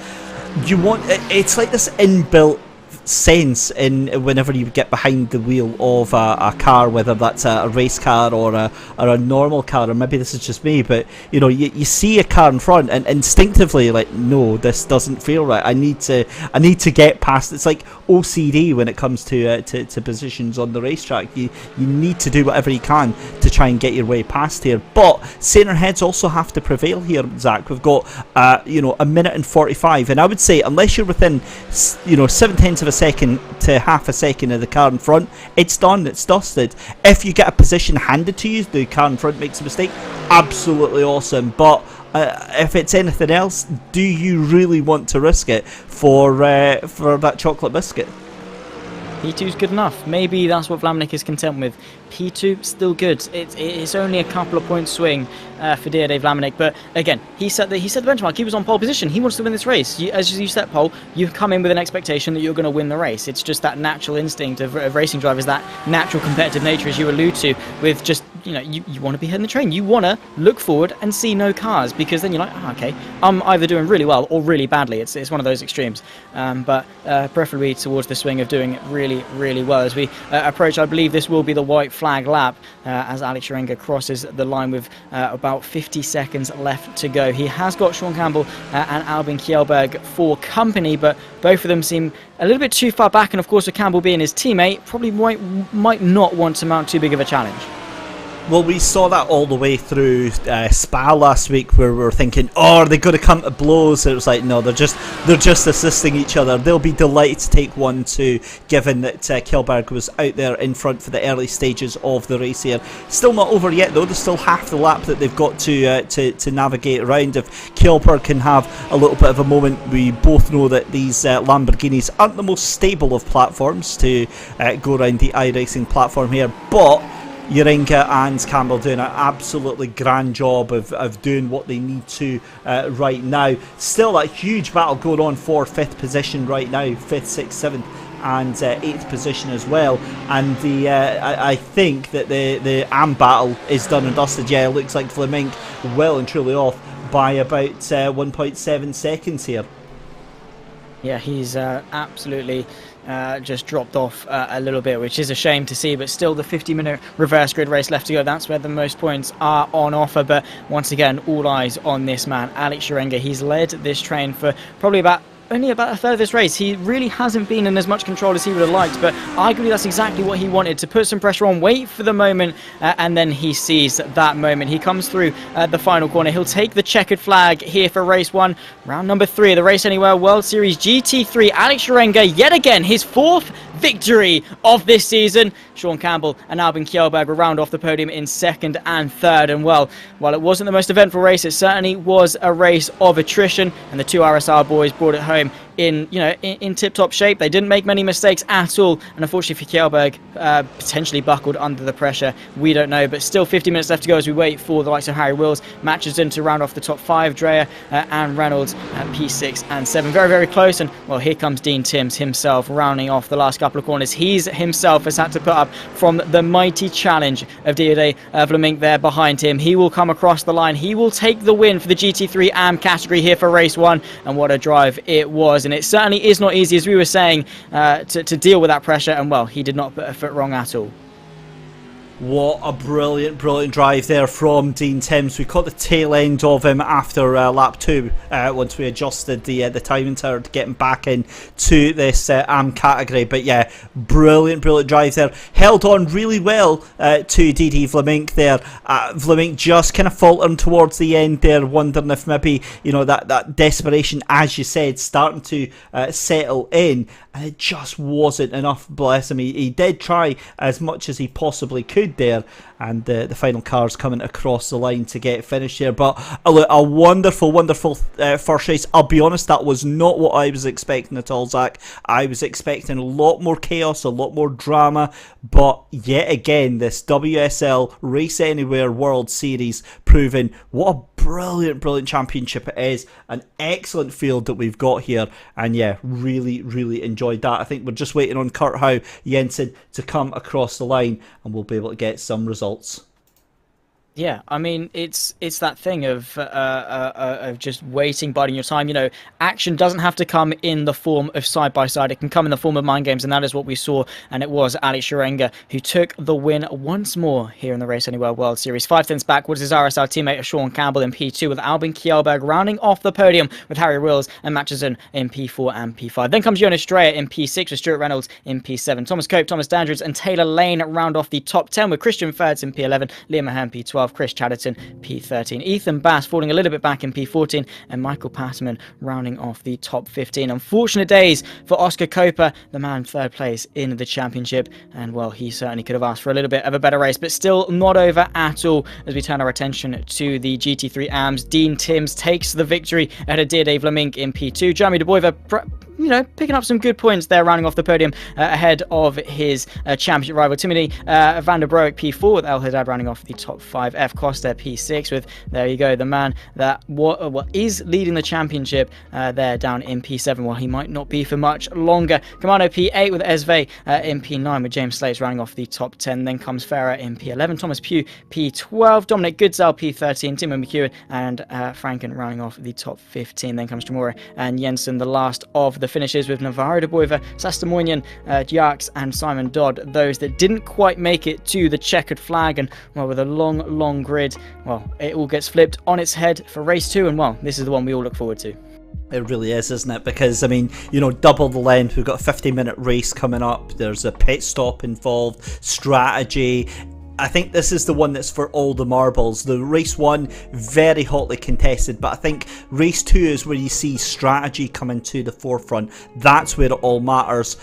it's like this inbuilt sense in whenever you get behind the wheel of a car, whether that's a race car or a normal car, or maybe this is just me, but you see a car in front and instinctively like, no, this doesn't feel right. I need to get past. It's like OCD when it comes to positions on the racetrack. You need to do whatever you can to try and get your way past here, but center heads also have to prevail here, Zach. We've got a minute and 45, and I would say unless you're within 0.7 of a second to half a second of the car in front, it's done, it's dusted. If you get a position handed to you, the car in front makes a mistake, absolutely awesome, but if it's anything else, do you really want to risk it for that chocolate biscuit? P2's good enough. Maybe that's what Vlaminck is content with. P2, still good. It's only a couple of points swing for Diede Vlaminck, but again, he set the benchmark. He was on pole position. He wants to win this race. As you set pole, you come in with an expectation that you're going to win the race. It's just that natural instinct of racing drivers, that natural competitive nature, as you allude to, with just you want to be heading the train. You want to look forward and see no cars, because then you're like, okay, I'm either doing really well or really badly. It's one of those extremes, but preferably towards the swing of doing really, really well. As we approach, I believe this will be the white flag lap, as Alex Sharenga crosses the line with about 50 seconds left to go. He has got Sean Campbell and Albin Kjellberg for company, but both of them seem a little bit too far back, and of course with Campbell being his teammate, probably might not want to mount too big of a challenge. Well, we saw that all the way through Spa last week, where we were thinking, oh, are they going to come to blows? It was like, no, they're just assisting each other. They'll be delighted to take 1-2, given that Kjellberg was out there in front for the early stages of the race here. Still not over yet, though. There's still half the lap that they've got to navigate around. If Kjellberg can have a little bit of a moment, we both know that these Lamborghinis aren't the most stable of platforms to go around the iRacing platform here, but Sharenga and Campbell doing an absolutely grand job of doing what they need to right now. Still a huge battle going on for 5th position right now, 5th, 6th, 7th and 8th position as well. And I think that the AM battle is done and dusted. Yeah, it looks like Vlamink well and truly off by about 1.7 seconds here. Yeah, he's absolutely just dropped off a little bit, which is a shame to see, but still the 50-minute reverse grid race left to go. That's where the most points are on offer, but once again, all eyes on this man, Alex Sharenga. He's led this train for probably only about a third of this race. He really hasn't been in as much control as he would have liked, but arguably that's exactly what he wanted, to put some pressure on, wait for the moment, and then he sees that moment. He comes through the final corner. He'll take the checkered flag here for race 1, round number 3 of the Race Anywhere World Series GT3. Alex Sharenga, yet again, his 4th victory of this season. Sean Campbell and Albin Kjellberg will round off the podium in 2nd and 3rd. And while it wasn't the most eventful race, it certainly was a race of attrition, and the two RSR boys brought it home in tip-top shape. They didn't make many mistakes at all, and unfortunately for Kjellberg, potentially buckled under the pressure. We don't know, but still 50 minutes left to go as we wait for the likes of R.A.W.S matches in to round off the top 5. Dreyer and Reynolds at P6 and 7. Very, very close, and well, here comes Dean Timms himself rounding off the last couple of corners. He's himself has had to put up from the mighty challenge of Diode Vlamink there behind him. He will come across the line. He will take the win for the GT3 AM category here for race 1, and what a drive it was. And it certainly is not easy, as we were saying, to deal with that pressure, and well, he did not put a foot wrong at all. What a brilliant drive there from Dean Timms. We caught the tail end of him after lap 2, once we adjusted the timing tower to get him back in to this AM category. But yeah, brilliant drive there. Held on really well to DD Vlamink there. Vlamink just kind of faltering towards the end there, wondering if maybe, that desperation, as you said, starting to settle in, and it just wasn't enough. Bless him. He did try as much as he possibly could there, and the final car's coming across the line to get finished here. But a wonderful first race. I'll be honest, that was not what I was expecting at all, Zach. I was expecting a lot more chaos, a lot more drama, but yet again, this WSL Race Anywhere World Series proving what a brilliant championship it is. An excellent field that we've got here, and yeah, really enjoyed that. I think we're just waiting on Kurt Howe Jensen to come across the line, and we'll be able to get some results. Yeah, I mean, it's that thing of just waiting, biding your time. Action doesn't have to come in the form of side-by-side. It can come in the form of mind games, and that is what we saw. And it was Alex Sharenga who took the win once more here in the Race Anywhere World Series. 5 tenths backwards his RSL teammate Sean Campbell in P2, with Albin Kjellberg rounding off the podium with R.A.W.S and Matcherson in P4 and P5. Then comes Jonas Dreyer in P6 with Stuart Reynolds in P7. Thomas Cope, Thomas Dandridge and Taylor Lane round off the top 10 with Christian Ferds in P11, Liam Mahan P12, Chris Chatterton P13, Ethan Bass falling a little bit back in P14, and Michael Patterman rounding off the top 15. Unfortunate days for Oscar Coper, the man 3rd place in the championship, and well, he certainly could have asked for a little bit of a better race, but still not over at all as we turn our attention to the GT3 AMs. Dean Timms takes the victory ahead of Diode Vlamink in P2. Jeremy De Boyver you know, picking up some good points there, rounding off the podium ahead of his championship rival Timothy van der Broek P4, with El Haddad rounding off the top 5. F Costa P6, with, there you go, the man that what is leading the championship there down in P7, while he might not be for much longer. Commando P8 with Esve in P9, with James Slates rounding off the top 10. Then comes Farah in P11, Thomas Pugh P12, Dominic Goodsell P13, Timo McEwen and Franken rounding off the top 15. Then comes Tamura and Jensen, the last of the finishes, with Navarro de Boiva, Sastamoinian, Diax and Simon Dodd, those that didn't quite make it to the checkered flag. And well, with a long grid, well, it all gets flipped on its head for race 2, and well, this is the one we all look forward to. It really is, isn't it? Because, I mean, you know, double the length. We've got a 50-minute race coming up. There's a pit stop involved, strategy. I think this is the one that's for all the marbles. The race 1, very hotly contested, but I think race 2 is where you see strategy coming to the forefront. That's where it all matters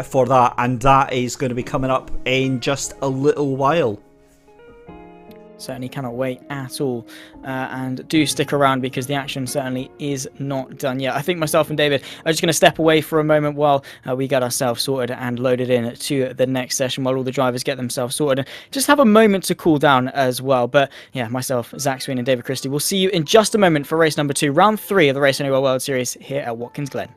for that, and that is going to be coming up in just a little while. Certainly cannot wait at all, and do stick around because the action certainly is not done yet. I think myself and David are just going to step away for a moment while we get ourselves sorted and loaded in to the next session, while all the drivers get themselves sorted, and just have a moment to cool down as well. But yeah, myself, Zach Sweeney and David Christie will see you in just a moment for race number 2, round 3 of the Race Anywhere World Series here at Watkins Glen.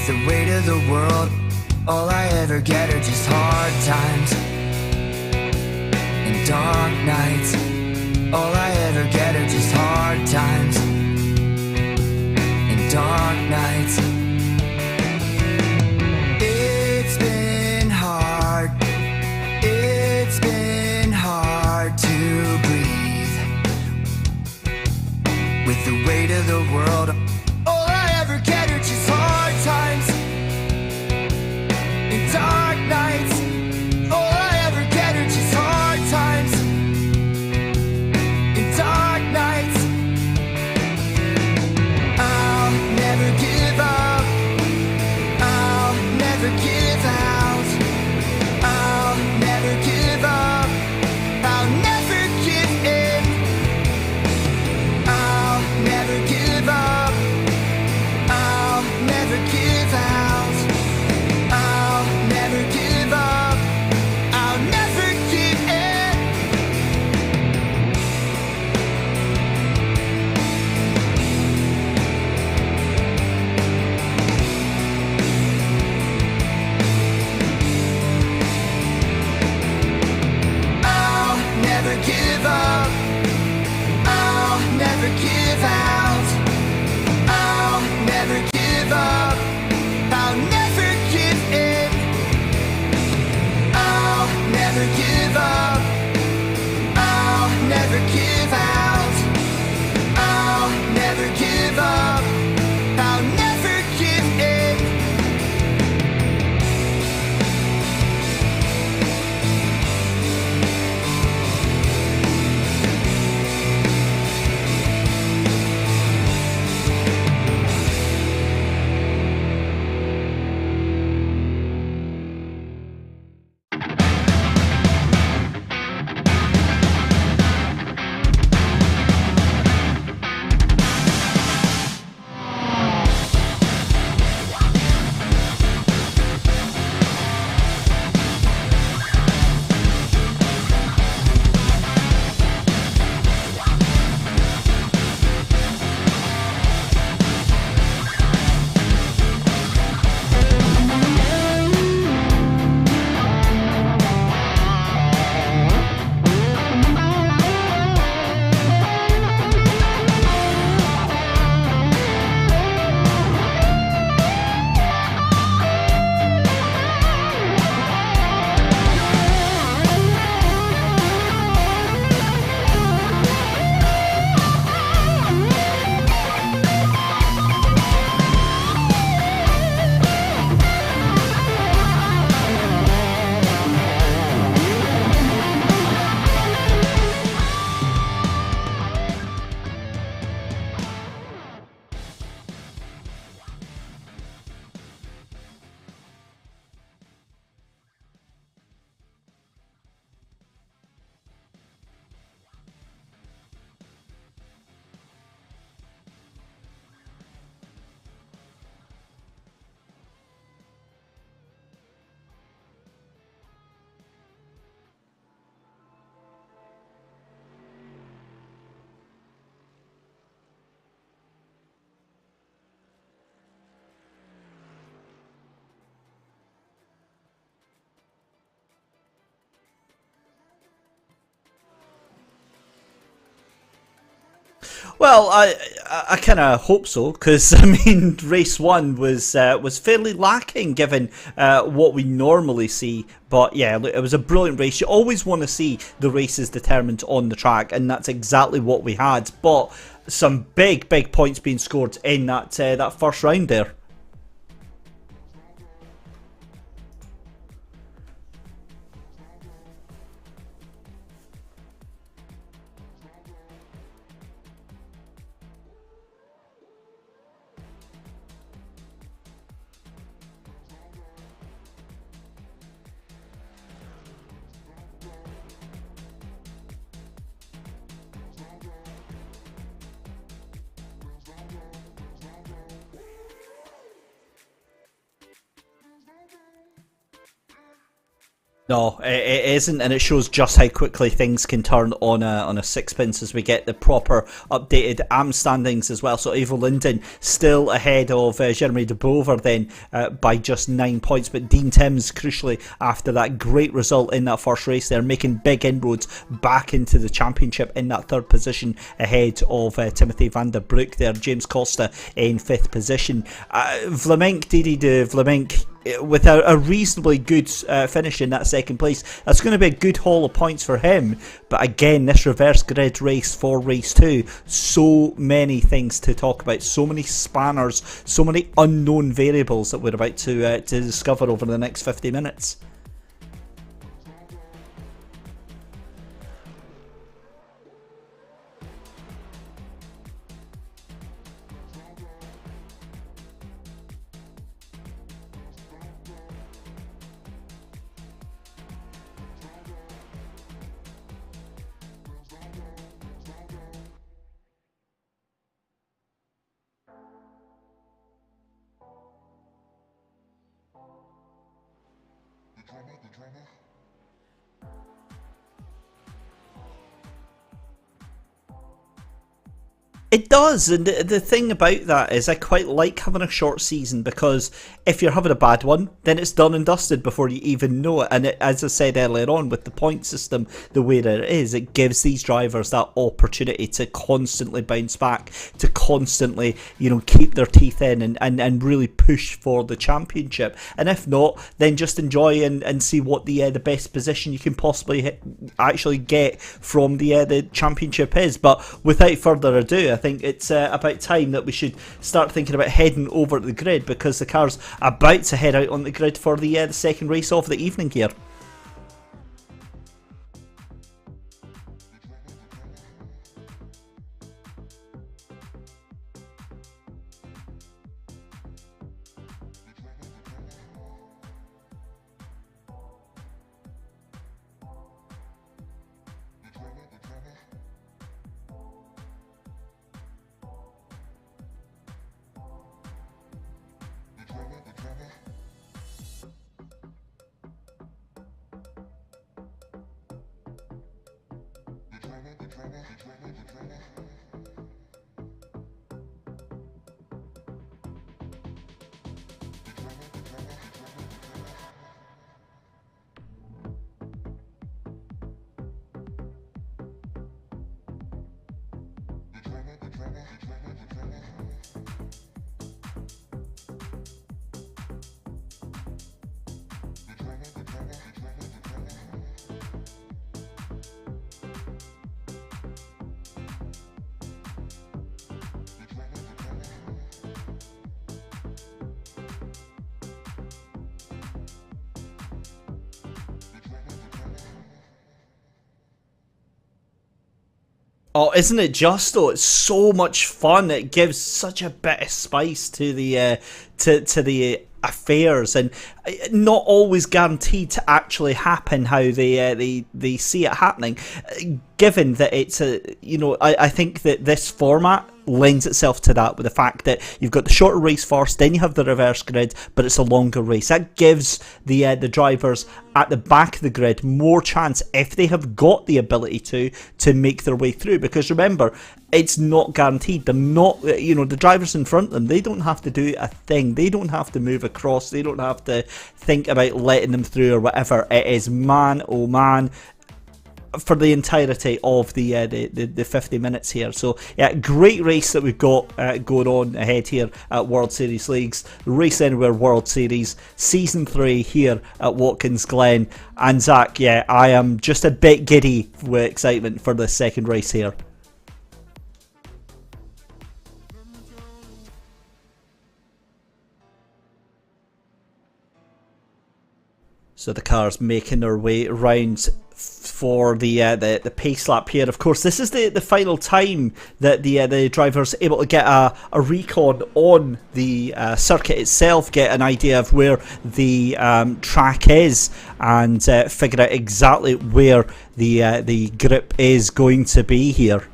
the weight of the world, all I ever get are just hard times and dark nights. All I ever get are just hard times and dark nights. It's been hard, it's been hard to breathe with the weight of the world. All I ever get are just hard times and dark nights. All I ever get are just hard times and dark nights. I'll never give up, I'll never give out, I'll never give up, I'll never give in, I'll never give up, I'll never give out, I'll never give up, I'll never give in. I'll never give up, I'll never give out, I'll never give up, I'll never give in, I'll never give up, I'll never give out, I'll never give up, I'll never give in. Well, I kind of hope so, because I mean, race one was fairly lacking given what we normally see. But yeah, look, it was a brilliant race. You always want to see the races determined on the track, and that's exactly what we had. But some big points being scored in that that first round there. No, it isn't, and it shows just how quickly things can turn on a sixpence as we get the proper updated AM standings as well. So Ivo Linden still ahead of Jeremy de Bover then by just 9 points, but Dean Timms, crucially, after that great result in that first race there, making big inroads back into the championship in that third position ahead of Timothy van der Broek there. James Costa in fifth position. Vlaminck, Didi de Vlaminck, with a reasonably good finish in that second place. That's going to be a good haul of points for him. But again, this reverse grid race for race 2, so many things to talk about, so many spanners, so many unknown variables that we're about to discover over the next 50 minutes. It does, and the thing about that is I quite like having a short season, because if you're having a bad one, then it's done and dusted before you even know it. And as I said earlier on, with the point system the way that it is, it gives these drivers that opportunity to constantly bounce back, to constantly, keep their teeth in and really push for the championship. And if not, then just enjoy and see what the best position you can possibly actually get from the championship is. But without further ado, I think it's about time that we should start thinking about heading over to the grid, because the car's about to head out on the grid for the second race of the evening here. Oh, isn't it just though? It's so much fun. It gives such a bit of spice to the to the affairs, and not always guaranteed to actually happen how they see it happening. Given that it's I think that this format lends itself to that, with the fact that you've got the shorter race first, then you have the reverse grid, but it's a longer race. That gives the drivers at the back of the grid more chance, if they have got the ability to make their way through. Because remember, it's not guaranteed. They're not, the drivers in front of them, they don't have to do a thing. They don't have to move across. They don't have to think about letting them through or whatever. It is man, oh man, for the entirety of the 50 minutes here. So yeah, great race that we've got going on ahead here at World Series Leagues, Race Anywhere World Series Season 3 here at Watkins Glen. And Zach, yeah, I am just a bit giddy with excitement for the second race here. So the car's making their way around for the pace lap here. Of course, this is the final time that the driver's able to get a recon on the circuit itself, get an idea of where the track is, and figure out exactly where the grip is going to be here.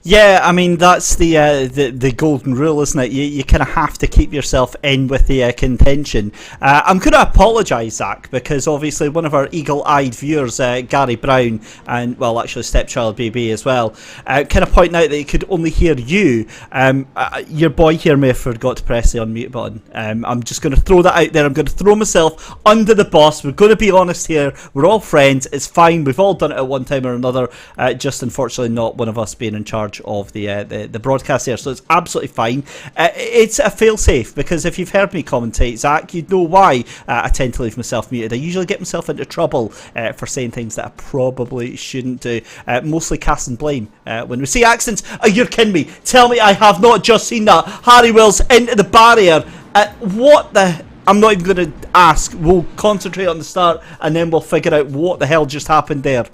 Yeah, I mean that's the golden rule, isn't it? You kind of have to keep yourself in with the contention. I'm going to apologise, Zach, because obviously one of our eagle-eyed viewers, Gary Brown, and well, actually Stepchild BB as well, kind of point out that he could only hear you. Your boy here may have forgot to press the unmute button. I'm just going to throw that out there. I'm going to throw myself under the bus. We're going to be honest here. We're all friends. It's fine. We've all done it at one time or another. Just unfortunately not one of us being in charge of the broadcast here, so it's absolutely fine. It's a fail-safe, because if you've heard me commentate, Zach, you'd know why I tend to leave myself muted. I usually get myself into trouble for saying things that I probably shouldn't do, mostly casting blame when we see accidents. Oh, you're kidding me. Tell me I have not just seen that. R.A.W.S into the barrier. What the... I'm not even going to ask. We'll concentrate on the start and then we'll figure out what the hell just happened there.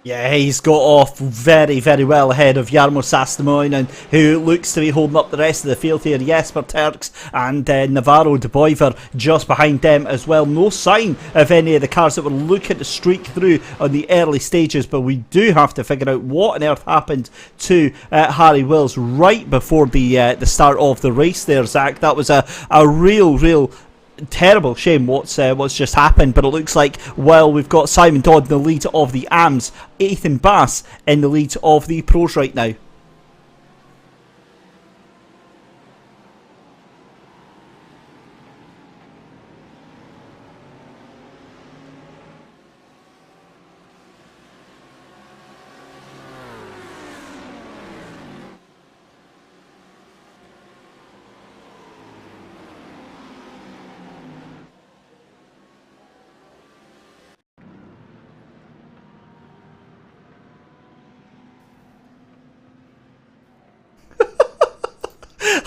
Yeah, he's got off very, very well ahead of Jarmo Sastamoinen, who looks to be holding up the rest of the field here. Jesper Turks and Navarro de Boiver just behind them as well. No sign of any of the cars that were looking to streak through on the early stages, but we do have to figure out what on earth happened to R.A.W.S right before the start of the race there, Zach. That was a real terrible shame what's just happened, but it looks like, well, we've got Simon Dodd in the lead of the AMs, Ethan Bass in the lead of the pros right now.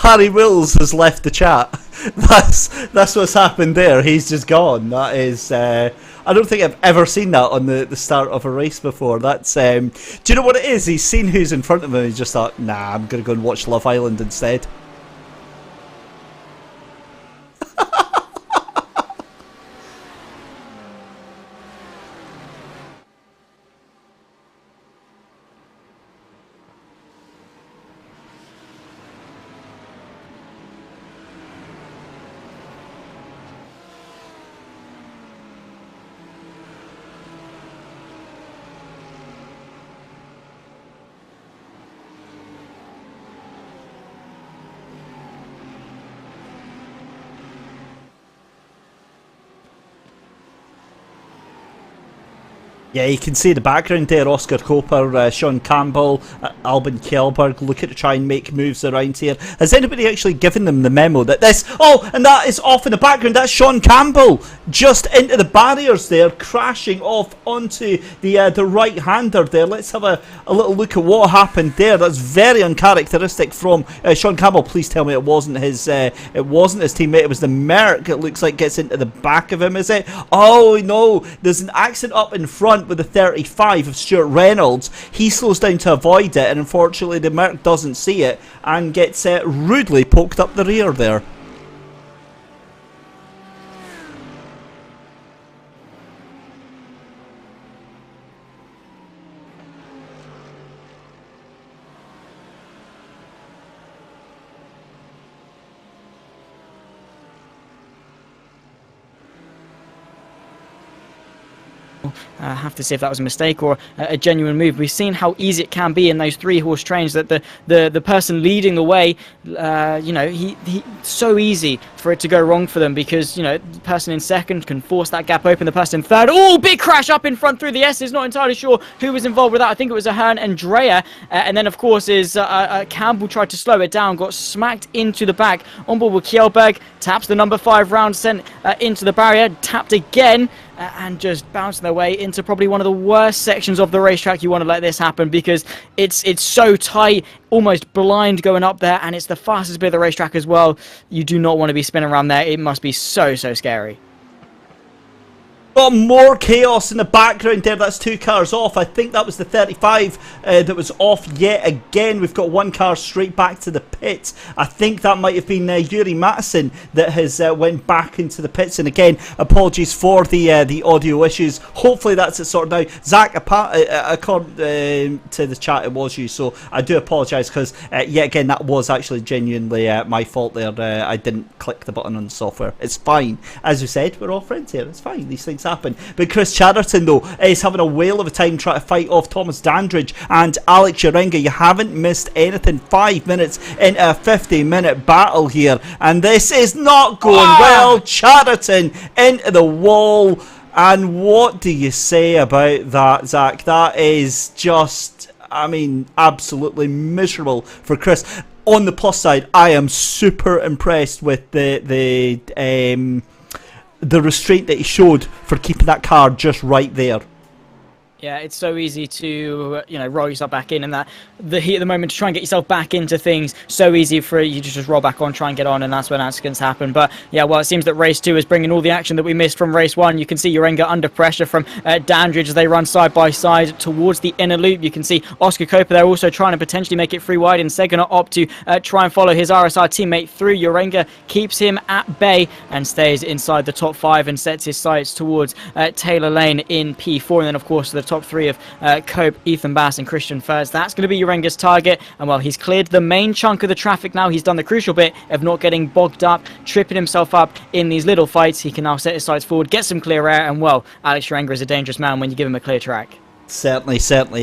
R.A.W.S has left the chat. That's what's happened there. He's just gone. That is, I don't think I've ever seen that on the start of a race before. That's, do you know what it is? He's seen who's in front of him and he just thought, nah, I'm going to go and watch Love Island instead. Yeah, you can see the background there. Oscar Coper, Sean Campbell, Albin Kjellberg looking to try and make moves around here. Has anybody actually given them the memo that this... Oh, and that is off in the background. That's Sean Campbell just into the barriers there, crashing off onto the right-hander there. Let's have a little look at what happened there. That's very uncharacteristic from Sean Campbell. Please tell me it wasn't his teammate. It was the Merc, it looks like, gets into the back of him, is it? Oh, no. There's an accident up in front with the 35 of Stuart Reynolds. He slows down to avoid it, and unfortunately the Merc doesn't see it and gets rudely poked up the rear there. Have to see if that was a mistake or a genuine move. We've seen how easy it can be in those 3-horse trains that the person leading the way, he so easy for it to go wrong for them because, the person in second can force that gap open, the person in third, big crash up in front through the S's, not entirely sure who was involved with that. I think it was Ahern and Dreyer, and then of course Campbell tried to slow it down, got smacked into the back, on board with Kjellberg, taps the number 5 round, sent into the barrier, tapped again, and just bouncing their way into probably one of the worst sections of the racetrack. You want to let this happen because it's so tight, almost blind going up there, and it's the fastest bit of the racetrack as well. You do not want to be spinning around there. It must be so scary. Got more chaos in the background there. That's 2 cars off. I think that was the 35 that was off yet again. We've got 1 car straight back to the pits. I think that might have been Yuri Matteson that has went back into the pits. And again, apologies for the audio issues. Hopefully that's it sorted out. Zach, according to the chat, it was you. So I do apologise because yet again that was actually genuinely my fault there. I didn't click the button on the software. It's fine. As we said, we're all friends here. It's fine. These things happen. But Chris Chatterton though is having a whale of a time trying to fight off Thomas Dandridge and Alex Urenga. You haven't missed anything. 5 minutes into a 50-minute battle here, and this is not going well. Chatterton into the wall, and what do you say about that, Zach? That is just, absolutely miserable for Chris. On the plus side, I am super impressed with the restraint that he showed for keeping that car just right there. Yeah, it's so easy to, roll yourself back in, and that the heat of the moment to try and get yourself back into things, so easy for you to just roll back on, try and get on, and that's when accidents happen. But yeah, well, it seems that race 2 is bringing all the action that we missed from race 1. You can see Urenga under pressure from Dandridge as they run side by side towards the inner loop. You can see Oscar Coper there also trying to potentially make it free wide, and Instead going to opt to try and follow his RSR teammate through. Urenga keeps him at bay and stays inside the top 5 and sets his sights towards Taylor Lane in P4, and then of course the top 3 of Cope, Ethan Bass and Christian Furz. That's going to be Urenga's target, and well, he's cleared the main chunk of the traffic now. He's done the crucial bit of not getting bogged up, tripping himself up in these little fights. He can now set his sights forward, get some clear air, and well, Alex Urenga is a dangerous man when you give him a clear track. Certainly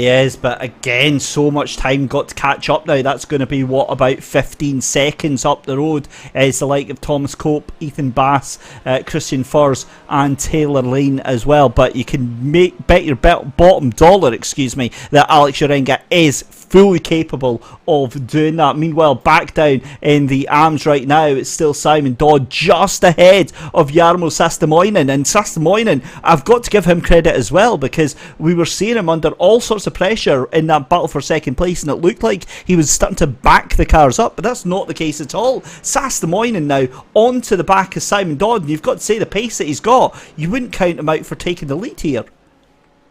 is, but again, so much time got to catch up now. That's going to be, about 15 seconds up the road is the like of Thomas Cope, Ethan Bass, Christian Furz and Taylor Lane as well. But you can bet your bottom dollar, that Alex Urenga is fully capable of doing that. Meanwhile, back down in the arms right now, it's still Simon Dodd just ahead of Jarmo Sastamoinen. And Sastamoinen, I've got to give him credit as well, because we were seeing him under all sorts of pressure in that battle for second place, and it looked like he was starting to back the cars up, but that's not the case at all. Sastamoinen now onto the back of Simon Dodd, and you've got to say the pace that he's got, you wouldn't count him out for taking the lead here.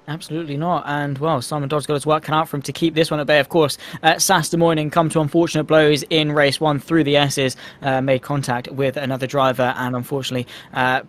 Absolutely not, and well, Simon Dodd's got his work cut out for him to keep this one at bay. Of course, Sastamoinen come to unfortunate blows in race 1 through the S's, made contact with another driver, and unfortunately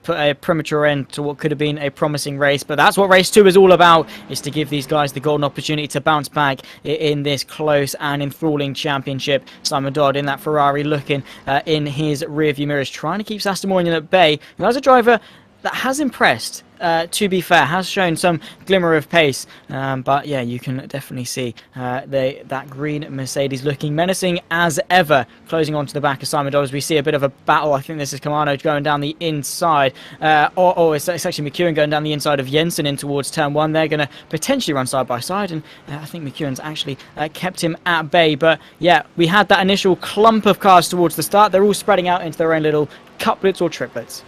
put a premature end to what could have been a promising race. But that's what race 2 is all about, is to give these guys the golden opportunity to bounce back in this close and enthralling championship. Simon Dodd in that Ferrari, looking in his rearview mirrors, trying to keep Sastamoinen at bay. And as a driver that has impressed, to be fair, has shown some glimmer of pace, but yeah, you can definitely see that green Mercedes looking menacing as ever, closing onto the back of Simon Dodd as we see a bit of a battle. I think this is Kamano going down the inside, it's actually McEwen going down the inside of Jensen in towards turn 1. They're going to potentially run side by side, and I think McEwen's actually kept him at bay. But yeah, we had that initial clump of cars towards the start. They're all spreading out into their own little couplets or triplets.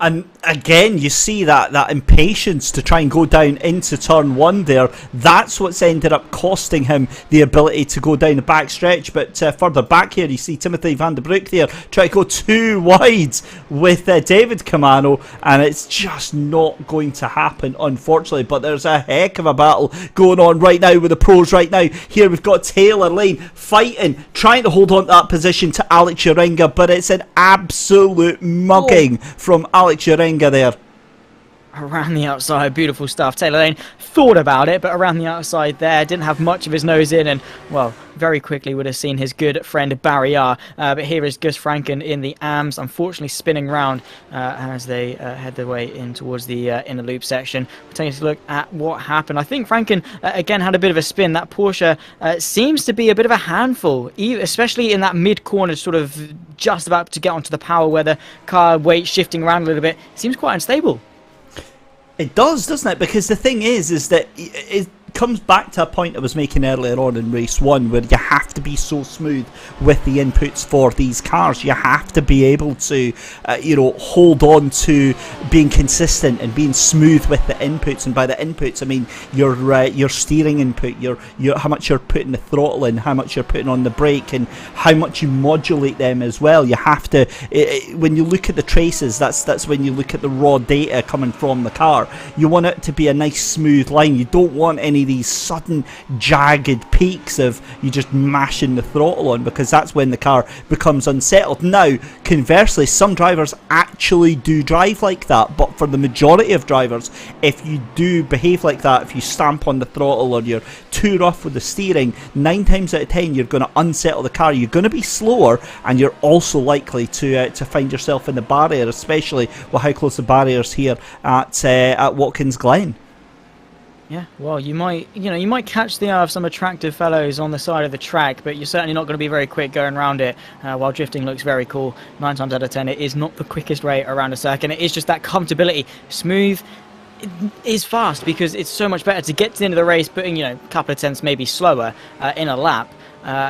And again, you see that impatience to try and go down into turn 1 there. That's what's ended up costing him the ability to go down the back stretch. But further back here, you see Timothy van der Broek there try to go too wide with David Kamano, and it's just not going to happen, unfortunately. But there's a heck of a battle going on right now with the pros right now. Here we've got Taylor Lane fighting, trying to hold on to that position to Alex Urenga, but it's an absolute mugging from Alex Urenga there. around the outside, beautiful stuff. Taylor Lane thought about it, but around the outside there, didn't have much of his nose in, and well, very quickly would have seen his good friend Barry R. But here is Gus Franken in the AMS, unfortunately spinning round as they head their way in towards the inner loop section. We're taking a look at what happened. I think Franken again had a bit of a spin. That Porsche seems to be a bit of a handful, especially in that mid corner, sort of just about to get onto the power where the car weight shifting around a little bit. Seems quite unstable. It does, doesn't it? Because the thing is that it comes back to a point I was making earlier on in race 1, where you have to be so smooth with the inputs for these cars. You have to be able to, hold on to being consistent and being smooth with the inputs. And by the inputs, I mean your steering input, your how much you're putting the throttle in, how much you're putting on the brake, and how much you modulate them as well. You have to, when you look at the traces, that's when you look at the raw data coming from the car. You want it to be a nice smooth line. You don't want any of these sudden jagged peaks of you just mashing the throttle on, because that's when the car becomes unsettled. Now, conversely, some drivers actually do drive like that, but for the majority of drivers, if you do behave like that, if you stamp on the throttle or you're too rough with the steering, 9 times out of 10 you're going to unsettle the car. You're going to be slower, and you're also likely to find yourself in the barrier, especially with how close the barriers here at Watkins Glen. Yeah, well, you might catch the eye of some attractive fellows on the side of the track, but you're certainly not going to be very quick going around it. While drifting looks very cool, 9 times out of 10 it is not the quickest way around a circuit, and it is just that comfortability. Smooth is fast, because it's so much better to get to the end of the race putting, a couple of tenths maybe slower in a lap,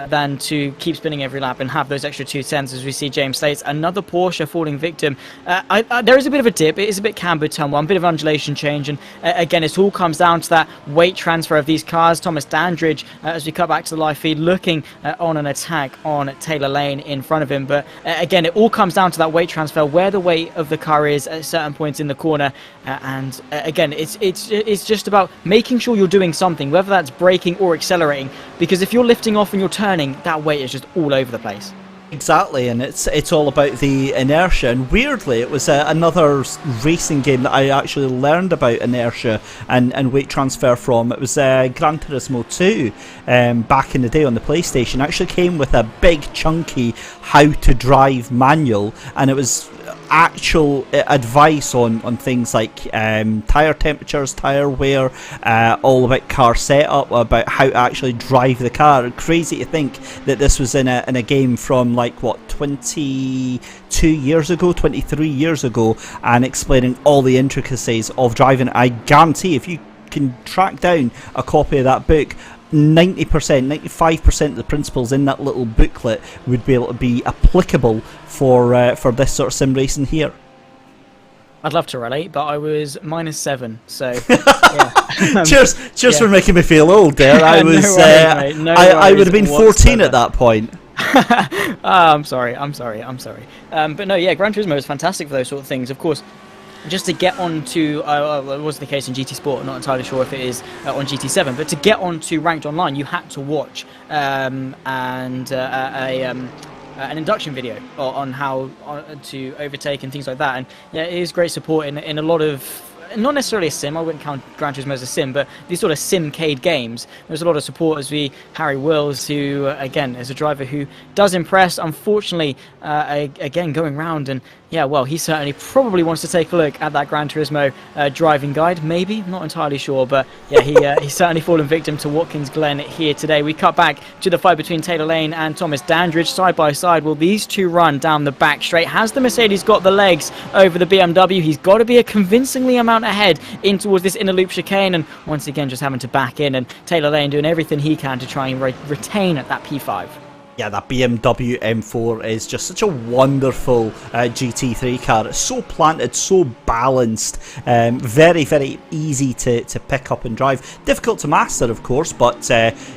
than to keep spinning every lap and have those extra 2 tenths, as we see James Slates, another Porsche falling victim. There is a bit of a dip, it is a bit cambered turn 1, bit of undulation change, and again it all comes down to that weight transfer of these cars. Thomas Dandridge, as we cut back to the live feed, looking on an attack on Taylor Lane in front of him, but again it all comes down to that weight transfer, where the weight of the car is at certain points in the corner, and again it's just about making sure you're doing something, whether that's braking or accelerating, because if you're lifting off and you're turning, that weight is just all over the place. Exactly, and it's all about the inertia. And weirdly, it was another racing game that I actually learned about inertia and weight transfer from. It was Gran Turismo 2 back in the day on the PlayStation. It actually came with a big chunky how to drive manual, and it was actual advice on things like tyre temperatures, tyre wear, all about car setup, about how to actually drive the car. Crazy to think that this was in a game from 22 years ago, 23 years ago, and explaining all the intricacies of driving. I guarantee if you can track down a copy of that book, 90%, 95% of the principles in that little booklet would be able to be applicable for this sort of sim racing here. I'd love to relate, but I was -7, so yeah. Cheers for making me feel old there. I was No worries, mate. I would have been 14 at that point. I'm sorry. But no, yeah, Gran Turismo is fantastic for those sort of things. Of course, just to get onto, it wasn't the case in GT Sport, I'm not entirely sure if it is on GT7, but to get onto Ranked Online, you had to watch an induction video on how to overtake and things like that. And yeah, it is great support in a lot of, not necessarily a sim, I wouldn't count Gran Turismo as a sim, but these sort of simcade games, there's a lot of support, as Harry Wills, who again is a driver who does impress. Unfortunately, again going round, and yeah, well, he certainly probably wants to take a look at that Gran Turismo driving guide, maybe, not entirely sure, but yeah, he's certainly fallen victim to Watkins Glen here today. We cut back to the fight between Taylor Lane and Thomas Dandridge, side by side. Will these two run down the back straight? Has the Mercedes got the legs over the BMW? He's got to be a convincingly amount ahead in towards this inner loop chicane, and once again just having to back in, and Taylor Lane doing everything he can to try and retain that P5. Yeah, that BMW M4 is just such a wonderful GT3 car. It's so planted, so balanced, very, very easy to pick up and drive. Difficult to master, of course, but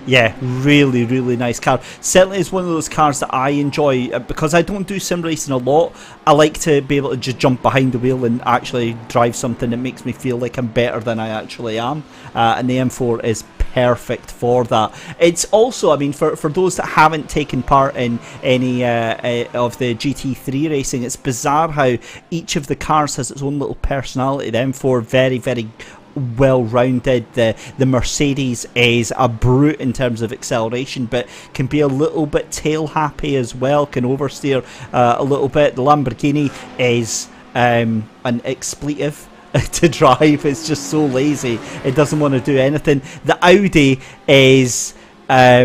yeah, really, really nice car. Certainly is one of those cars that I enjoy because I don't do sim racing a lot. I like to be able to just jump behind the wheel and actually drive something that makes me feel like I'm better than I actually am. And the M4 is perfect for that. It's also, I mean, for those that haven't taken part in any of the GT3 racing, it's bizarre how each of the cars has its own little personality. The M4 very, very well rounded. The Mercedes is a brute in terms of acceleration, but can be a little bit tail happy as well, can oversteer a little bit. The Lamborghini is an expletive to drive. It's just so lazy, it doesn't want to do anything. The Audi is how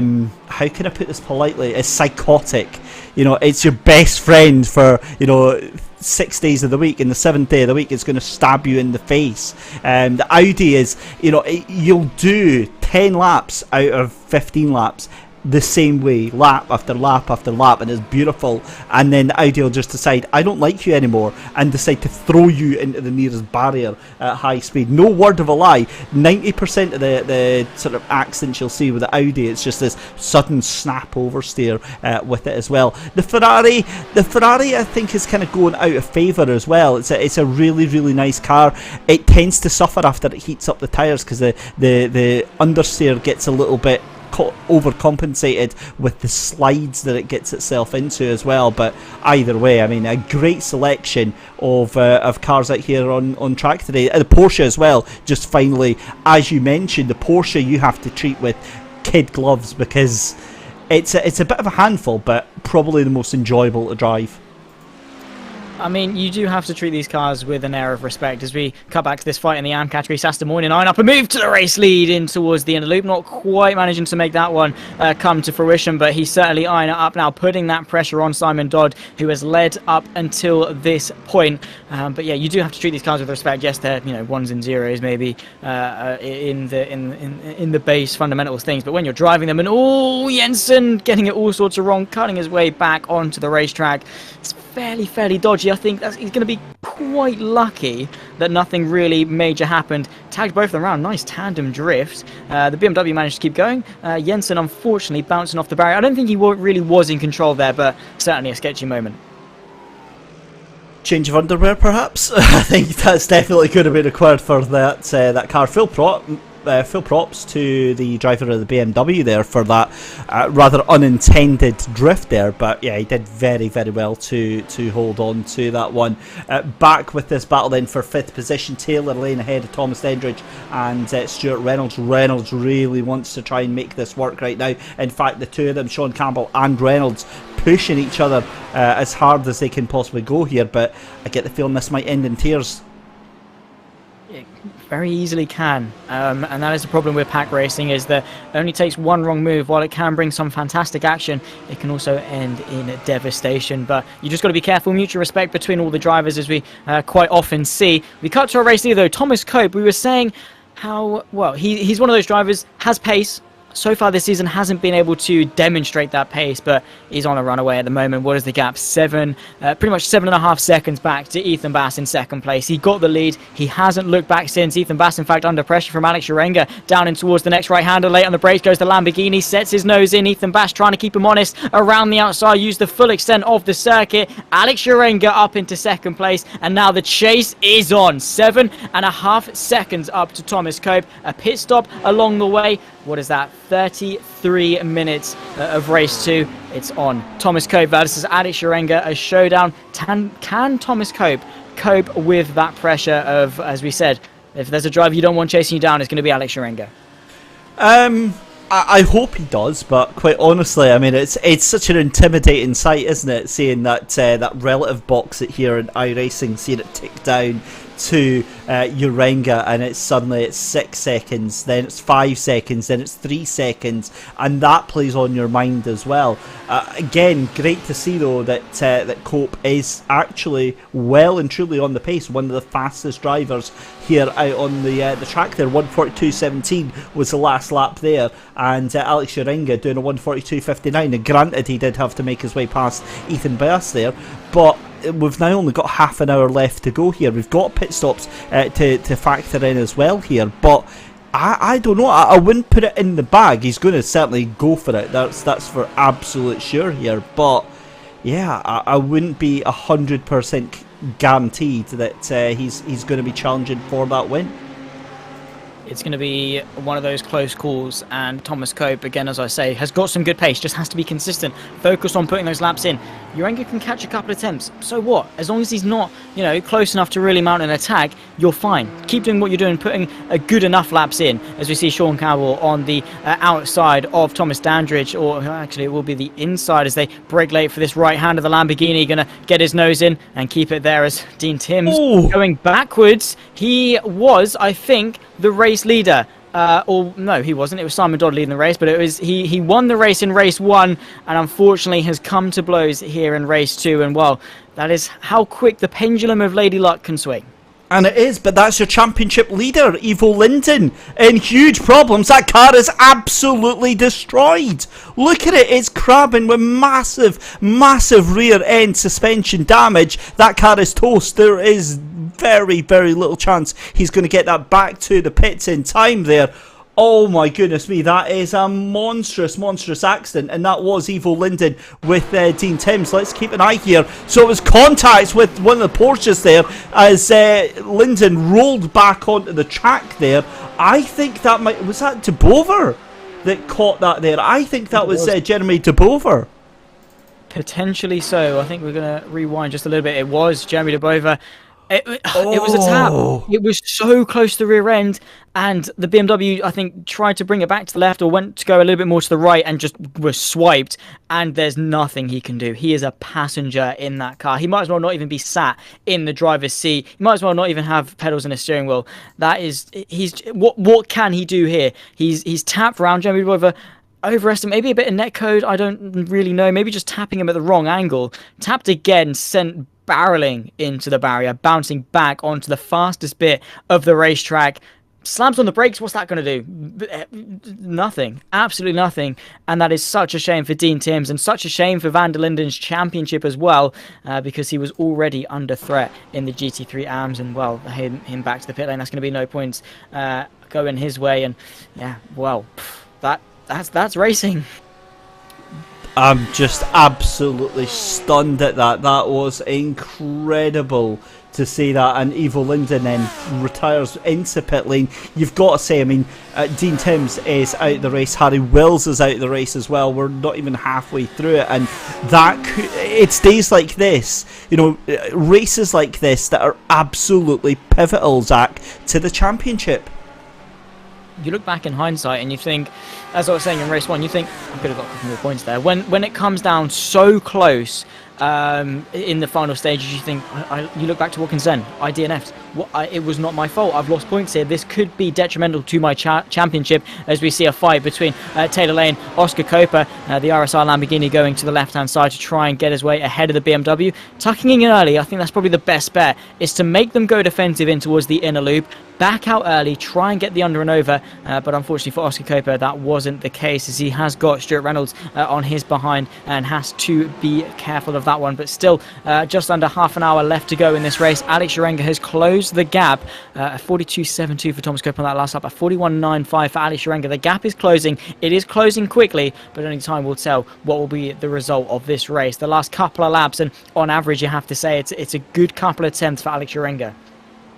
can I put this politely, it's psychotic. You know, it's your best friend for, you know, 6 days of the week, and the 7th day of the week it's going to stab you in the face. The Audi is, you know, you'll do 10 laps out of 15 laps the same way, lap after lap after lap, and it's beautiful. And then the Audi will just decide, I don't like you anymore, and decide to throw you into the nearest barrier at high speed. No word of a lie, 90% of the sort of accidents you'll see with the Audi, it's just this sudden snap oversteer with it as well. The Ferrari I think is kind of going out of favour as well. It's a really, really nice car. It tends to suffer after it heats up the tyres, because the understeer gets a little bit overcompensated with the slides that it gets itself into as well. But either way, I mean, a great selection of cars out here on track today. The Porsche as well, just finally, as you mentioned, the Porsche you have to treat with kid gloves, because it's a bit of a handful, but probably the most enjoyable to drive. I mean, you do have to treat these cars with an air of respect. As we cut back to this fight in the AM category, Sasta Moynihan eyeing up a move to the race lead in towards the end of the loop. Not quite managing to make that one come to fruition, but he's certainly eyeing it up now, putting that pressure on Simon Dodd, who has led up until this point. But yeah, you do have to treat these cars with respect. Yes, they're, you know, ones and zeros maybe in the base fundamentals things, but when you're driving them, and Jensen getting it all sorts of wrong, cutting his way back onto the racetrack. It's fairly dodgy. I think he's going to be quite lucky that nothing really major happened. Tagged both of them around. Nice tandem drift. The BMW managed to keep going. Jensen unfortunately bouncing off the barrier. I don't think he really was in control there, but certainly a sketchy moment. Change of underwear, perhaps. I think that's definitely going to be required for that car. Full props to the driver of the BMW there for that rather unintended drift there, but yeah, he did very, very well to hold on to that one. Back with this battle then for 5th position, Taylor Lane ahead of Thomas Dendridge and Stuart Reynolds. Reynolds really wants to try and make this work right now. In fact, the two of them, Sean Campbell and Reynolds, pushing each other as hard as they can possibly go here, but I get the feeling this might end in tears. Very easily can, and that is the problem with pack racing, is that it only takes one wrong move. While it can bring some fantastic action, it can also end in devastation. But you just got to be careful. Mutual respect between all the drivers, as we quite often see. We cut to our race leader though, Thomas Cope. We were saying how well he's one of those drivers, has pace. So far this season hasn't been able to demonstrate that pace, but he's on a runaway at the moment. What is the gap? Pretty much 7.5 seconds back to Ethan Bass in 2nd place. He got the lead. He hasn't looked back since. Ethan Bass, in fact, under pressure from Alex Urenga, down in towards the next right-hander. Late on the brakes goes the Lamborghini, sets his nose in. Ethan Bass trying to keep him honest around the outside, use the full extent of the circuit. Alex Urenga up into 2nd place, and now the chase is on. 7.5 seconds up to Thomas Cope. A pit stop along the way. What is that? 33 minutes of race 2. It's on. Thomas Cope versus Alex Urenga, a showdown. Can Thomas Cope cope with that pressure of, as we said, if there's a driver you don't want chasing you down, it's going to be Alex Urenga? I hope he does, but quite honestly, I mean, it's such an intimidating sight, isn't it? Seeing that relative box here in iRacing, seeing it tick down to Urenga, and it's 6 seconds, then it's 5 seconds, then it's 3 seconds, and that plays on your mind as well. Again, great to see though that Cope is actually well and truly on the pace, one of the fastest drivers here out on the track there. 1:42.17 was the last lap there, and Alex Urenga doing a 1:42.59. And granted, he did have to make his way past Ethan Bass there, but we've now only got half an hour left to go here. We've got pit stops to factor in as well here, but I don't know. I wouldn't put it in the bag. He's going to certainly go for it. That's for absolute sure here. But yeah, I wouldn't be 100% guaranteed that he's going to be challenging for that win. it's going to be one of those close calls, and Thomas Cope, again, as I say, has got some good pace, just has to be consistent, focus on putting those laps in. Urenga can catch a couple of attempts, so what? As long as he's not, close enough to really mount an attack, you're fine. Keep doing what you're doing, putting a good enough laps in, as we see Sean Campbell on the outside of Thomas Dandridge, or actually it will be the inside as they brake late for this right hand of the Lamborghini, going to get his nose in and keep it there as Dean Timms going backwards. He was, I think, the race leader. Or no, he wasn't. It was Simon Dodd leading the race, but it was he won the race in race 1, and unfortunately has come to blows here in race 2. And well, that is how quick the pendulum of Lady Luck can swing. And it is, but that's your championship leader, Ivo Linden, in huge problems. That car is absolutely destroyed. Look at it, it's crabbing with massive rear end suspension damage. That car is toast. There is very little chance he's going to get that back to the pits in time there. Oh my goodness me, that is a monstrous accident, and that was Ivo Linden with Dean Timms. Let's keep an eye here. So it was contact with one of the Porsches there as Linden rolled back onto the track there. I think that was that De Bover that caught that there. I think that was Jeremy De Bover. Potentially so. I think we're going to rewind just a little bit. It was Jeremy De Bover. It was a tap. It was so close to the rear end, and the BMW, I think, tried to bring it back to the left or went to go a little bit more to the right and just was swiped, and there's nothing he can do. He is a passenger in that car. He might as well not even be sat in the driver's seat. He might as well not even have pedals in a steering wheel. What can he do here? He's tapped around Jeremy Rover. Overestimate, maybe a bit of netcode, I don't really know. Maybe just tapping him at the wrong angle. Tapped again, sent barreling into the barrier, bouncing back onto the fastest bit of the racetrack. Slams on the brakes, what's that going to do? Nothing. Absolutely nothing. And that is such a shame for Dean Timms, and such a shame for Van der Linden's championship as well, because he was already under threat in the GT3 AMS, and well, him back to the pit lane, that's going to be no points going his way. And yeah, well, that's racing. I'm just absolutely stunned at that. That was incredible to see that. And Ivo Linden then retires into pit lane. You've got to say, I mean, Dean Timms is out of the race. Harry Wills is out of the race as well. We're not even halfway through it. And it's days like this, races like this that are absolutely pivotal, Zach, to the championship. You look back in hindsight and you think, as I was saying in race 1, you think, I could have got a couple more points there. When it comes down so close in the final stages, you think, you look back to Watkins then, I DNF'd. It was not my fault. I've lost points here. This could be detrimental to my championship, as we see a fight between Taylor Lane, Oscar Copa, the RSR Lamborghini going to the left-hand side to try and get his way ahead of the BMW. Tucking in early, I think that's probably the best bet, is to make them go defensive in towards the inner loop, back out early, try and get the under and over, but unfortunately for Oscar Copa, that wasn't the case, as he has got Stuart Reynolds on his behind and has to be careful of that one. But still, just under half an hour left to go in this race. Alex Urenga has closed the gap, 42.72 for Thomas Cope on that last lap, at 41.95 for Alex Urenga. The gap is closing. It is closing quickly, but only time will tell what will be the result of this race. The last couple of laps, and on average, you have to say it's a good couple of attempts for Alex Urenga.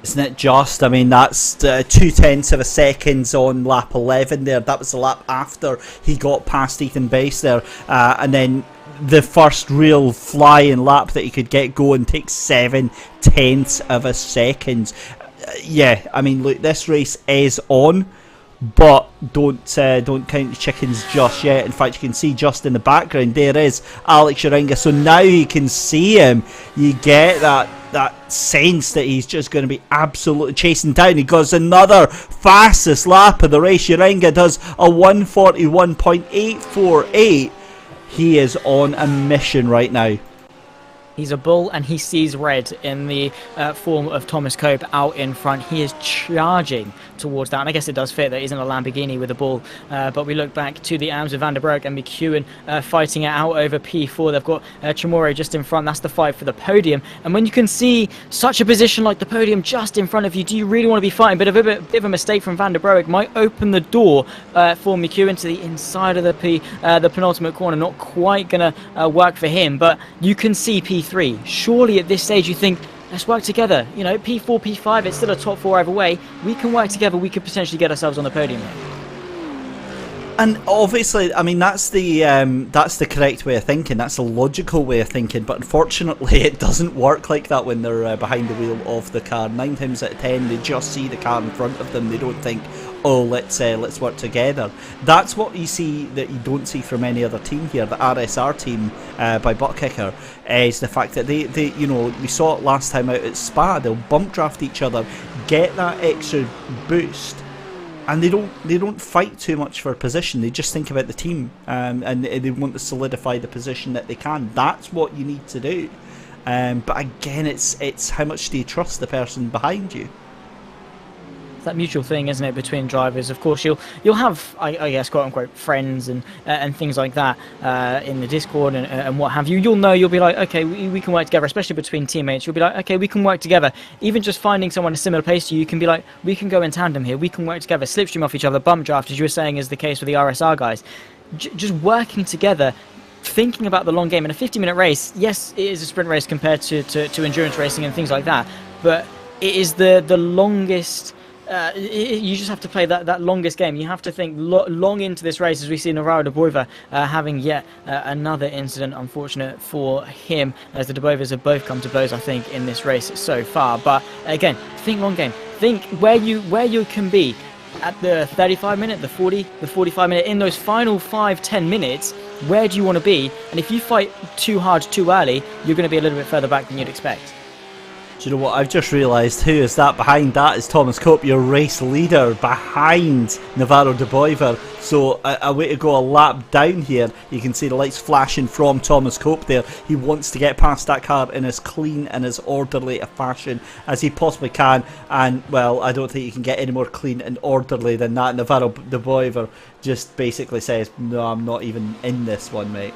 Isn't it just? I mean, that's 0.2 of a second on lap 11 there. That was the lap after he got past Ethan Bass there. And then the first real flying lap that he could get going takes 0.7 of a second. Yeah, I mean, look, this race is on, but don't count the chickens just yet. In fact, you can see just in the background there is Alex Urenga. So now you can see him. You get that sense that he's just going to be absolutely chasing down. He goes another fastest lap of the race. Urenga does a 1:41.848. He is on a mission right now. He's a bull, and he sees red in the form of Thomas Cope out in front. He is charging towards that, and I guess it does fit that he's in a Lamborghini with a bull. But we look back to the AMS of Van der Broek and McEwen fighting it out over P4. They've got Chamorro just in front. That's the fight for the podium. And when you can see such a position like the podium just in front of you, do you really want to be fighting? But a bit of a mistake from Van der Broek might open the door for McEwen to the inside of the penultimate corner. Not quite going to work for him, but you can see P3. Surely at this stage you think let's work together. You know, P4, P5, it's still a top 4 either way. We can work together. We could potentially get ourselves on the podium here. And obviously, I mean, that's the correct way of thinking. That's the logical way of thinking. But unfortunately, it doesn't work like that when they're behind the wheel of the car. 9 times out of 10, they just see the car in front of them. They don't think, oh, let's work together. That's what you see that you don't see from any other team here. The RSR team by Buttkicker is the fact that they you know, we saw it last time out at Spa. They'll bump draft each other, get that extra boost. And they don't fight too much for position. They just think about the team, and they want to solidify the position that they can. That's what you need to do. But again, it's how much do you trust the person behind you? It's that mutual thing, isn't it, between drivers? Of course, you'll have, I guess, quote unquote, friends and things like that in the Discord and what have you. You'll be like, okay, we can work together, especially between teammates. You'll be like, okay, we can work together. Even just finding someone a similar pace to you, you can be like, we can go in tandem here. We can work together, slipstream off each other, bump draft, as you were saying, is the case with the RSR guys. Just working together. Thinking about the long game. In a 50-minute race, yes, it is a sprint race compared to endurance racing and things like that, but it is the longest. You just have to play that longest game. You have to think long into this race, as we see R.A.W.S having yet another incident, unfortunate for him, as the Dubovas have both come to blows, I think, in this race so far. But again, think long game. Think where you can be at the 35-minute, the 40, the 45-minute, in those final 5-10 minutes. Where do you want to be? And if you fight too hard too early, you're going to be a little bit further back than you'd expect. Do you know what? I've just realised who is that behind that is Thomas Cope, your race leader, behind Navarro de Boiver. So a way to go a lap down here. You can see the lights flashing from Thomas Cope there. He wants to get past that car in as clean and as orderly a fashion as he possibly can. And, well, I don't think you can get any more clean and orderly than that. Navarro de Boiver just basically says, no, I'm not even in this one, mate.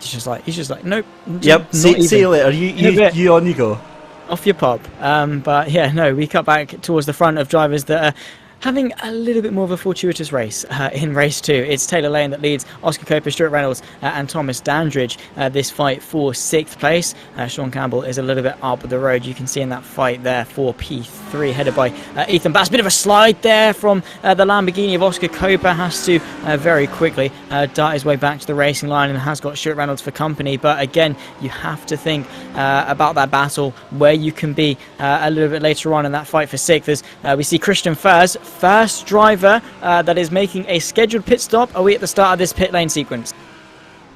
He's just like, nope. Yep. See you later. You on you go. Off your pop. But yeah, no. We cut back towards the front of drivers that are having a little bit more of a fortuitous race in race 2. It's Taylor Lane that leads Oscar Coper, Stuart Reynolds and Thomas Dandridge this fight for 6th place. Sean Campbell is a little bit up the road. You can see in that fight there for P3, headed by Ethan Bass. Bit of a slide there from the Lamborghini of Oscar Coper. Has to very quickly dart his way back to the racing line and has got Stuart Reynolds for company. But again, you have to think about that battle where you can be a little bit later on in that fight for 6th, as we see Christian Furs, first driver that is making a scheduled pit stop. Are we at the start of this pit lane sequence?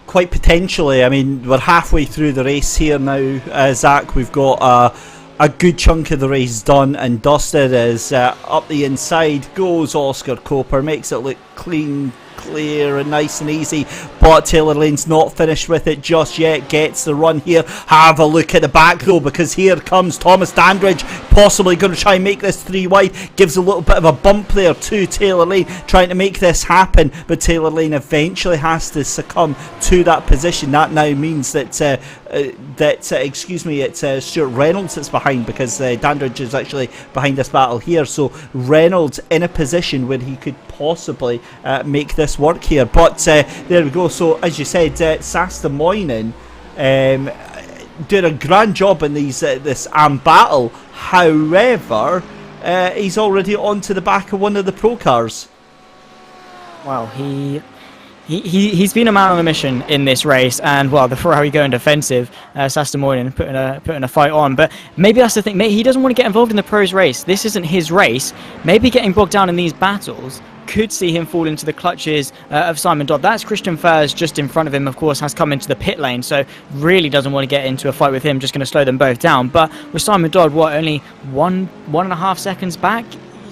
Quite potentially. I mean, we're halfway through the race here now, Zach. We've got a good chunk of the race done and dusted. As up the inside goes Oscar Coper, makes it look clean, clear and nice and easy, but Taylor Lane's not finished with it just yet. Gets the run here. Have a look at the back though, because here comes Thomas Dandridge, possibly going to try and make this 3 wide. Gives a little bit of a bump there to Taylor Lane, trying to make this happen, but Taylor Lane eventually has to succumb to that position. That now means that it's Stuart Reynolds that's behind, because Dandridge is actually behind this battle here. So Reynolds in a position where he could possibly make this work here. But there we go. So as you said, Sastamoinen doing a grand job in this battle. However, he's already onto the back of one of the pro cars. Wow, he's been a man on a mission in this race, and well, the Ferrari going defensive, Sastamoinen putting a fight on. But maybe that's the thing. Maybe he doesn't want to get involved in the pros race. This isn't his race. Maybe getting bogged down in these battles could see him fall into the clutches of Simon Dodd. That's Christian Furs just in front of him, of course, has come into the pit lane, so really doesn't want to get into a fight with him, just going to slow them both down. But with Simon Dodd, only 1.5 seconds back?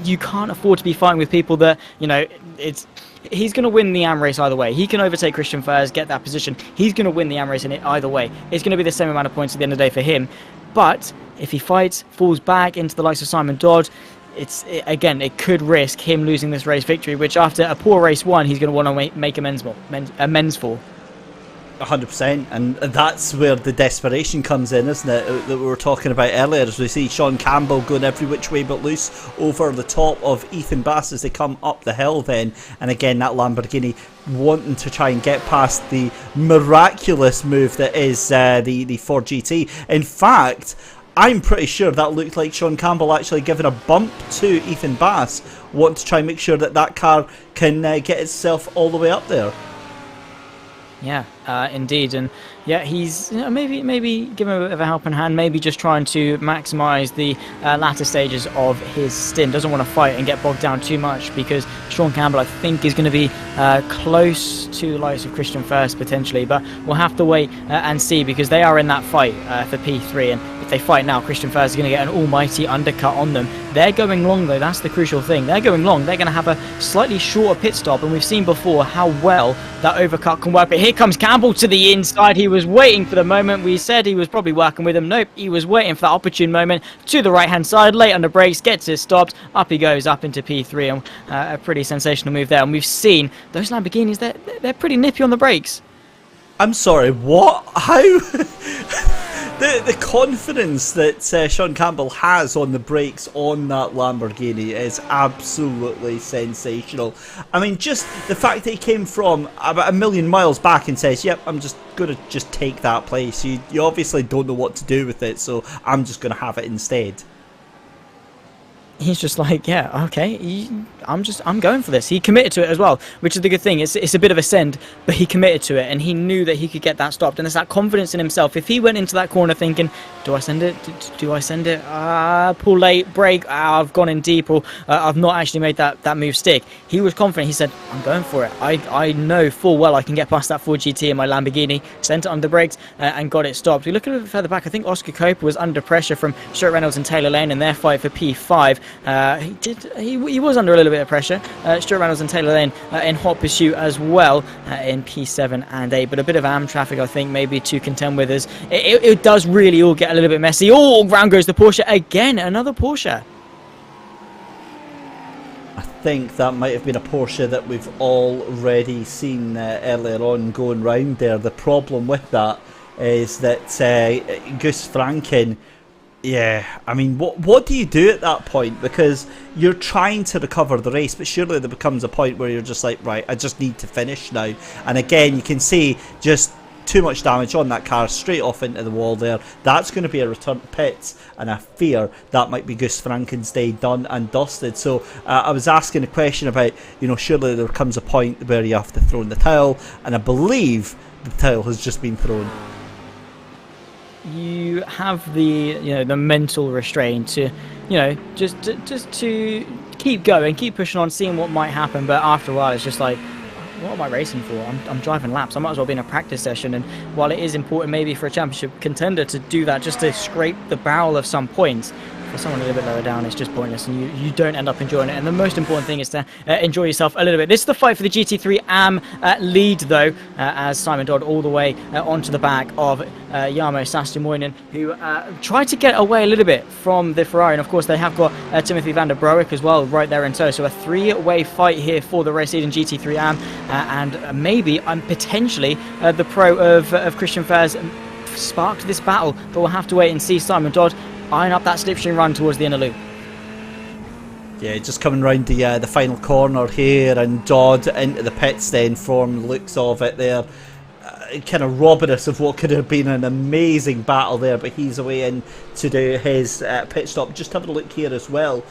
You can't afford to be fighting with people that, you know, he's going to win the AM race either way. He can overtake Christian Furs, get that position. He's going to win the AM race in it either way. It's going to be the same amount of points at the end of the day for him. But if he fights, falls back into the likes of Simon Dodd, it could risk him losing this race victory, which after a poor race 1, he's going to want to make amends for. 100%, and that's where the desperation comes in, isn't it? That we were talking about earlier, as we see Sean Campbell going every which way but loose over the top of Ethan Bass as they come up the hill then, and again that Lamborghini wanting to try and get past the miraculous move that is the Ford GT. In fact, I'm pretty sure that looked like Sean Campbell actually giving a bump to Ethan Bass, wanting to try and make sure that that car can get itself all the way up there. Yeah, indeed, and yeah, he's maybe give him a bit of a helping hand, maybe just trying to maximise the latter stages of his stint. Doesn't want to fight and get bogged down too much, because Sean Campbell, I think, is going to be close to the likes of Christian first potentially, but we'll have to wait and see, because they are in that fight for P3, and if they fight now, Christian first is going to get an almighty undercut on them. They're going long though, that's the crucial thing. They're going long, they're going to have a slightly shorter pit stop, and we've seen before how well that overcut can work. But here comes Campbell to the inside. He was waiting for the moment. We said he was probably working with him. Nope, he was waiting for that opportune moment. To the right hand side, late under brakes, gets it stopped. Up he goes, up into P3, and a pretty sensational move there. And we've seen those Lamborghinis, they're pretty nippy on the brakes. I'm sorry, what? How? The confidence that Sean Campbell has on the brakes on that Lamborghini is absolutely sensational. I mean, just the fact that he came from about 1,000,000 miles back and says, yep, I'm just going to just take that place. You obviously don't know what to do with it, so I'm just going to have it instead. He's just like, yeah, okay, I'm going for this. He committed to it as well, which is the good thing. It's a bit of a send, but he committed to it, and he knew that he could get that stopped. And there's that confidence in himself. If he went into that corner thinking, do I send it? Do I send it? Pull late, brake. I've gone in deep, or I've not actually made that move stick. He was confident. He said, I'm going for it. I know full well I can get past that Ford GT in my Lamborghini. Sent it under brakes and got it stopped. We look a little bit further back. I think Oscar Cope was under pressure from Stuart Reynolds and Taylor Lane in their fight for P5. He was under a little bit of pressure. Stuart Reynolds and Taylor Lane in hot pursuit as well in P7 and 8, but a bit of AM traffic, I think, maybe to contend with us. It does really all get a little bit messy. Oh, round goes the Porsche again, another Porsche. I think that might have been a Porsche that we've already seen earlier on going round there. The problem with that is that Gus Franken, yeah, I mean, what do you do at that point? Because you're trying to recover the race, but surely there becomes a point where you're just like, right, I just need to finish now. And again, you can see just too much damage on that car, straight off into the wall there. That's going to be a return to pits, and I fear that might be Gus Franken's day done and dusted. So I was asking a question about, surely there comes a point where you have to throw in the towel, and I believe the towel has just been thrown. You have the mental restraint to just to keep going, keep pushing on, seeing what might happen. But after a while, it's just like, what am I racing for? I'm driving laps. I might as well be in a practice session. And while it is important maybe for a championship contender to do that, just to scrape the barrel of some points, for someone a little bit lower down, it's just pointless, and you don't end up enjoying it. And the most important thing is to enjoy yourself a little bit. This is the fight for the GT3 AM lead, though, as Simon Dodd all the way onto the back of Jarmo Sastimoinen, who tried to get away a little bit from the Ferrari. And of course, they have got Timothy van der Broek as well right there in tow. So a three-way fight here for the race lead in GT3 AM, and maybe potentially the pro of Christian Fairs sparked this battle, but we'll have to wait and see. Simon Dodd eyeing up that slipstream run towards the inner loop. Yeah, just coming round the final corner here, and Dodd into the pits then from the looks of it there. Kind of robbing us of what could have been an amazing battle there, but he's away in to do his pit stop. Just having a look here as well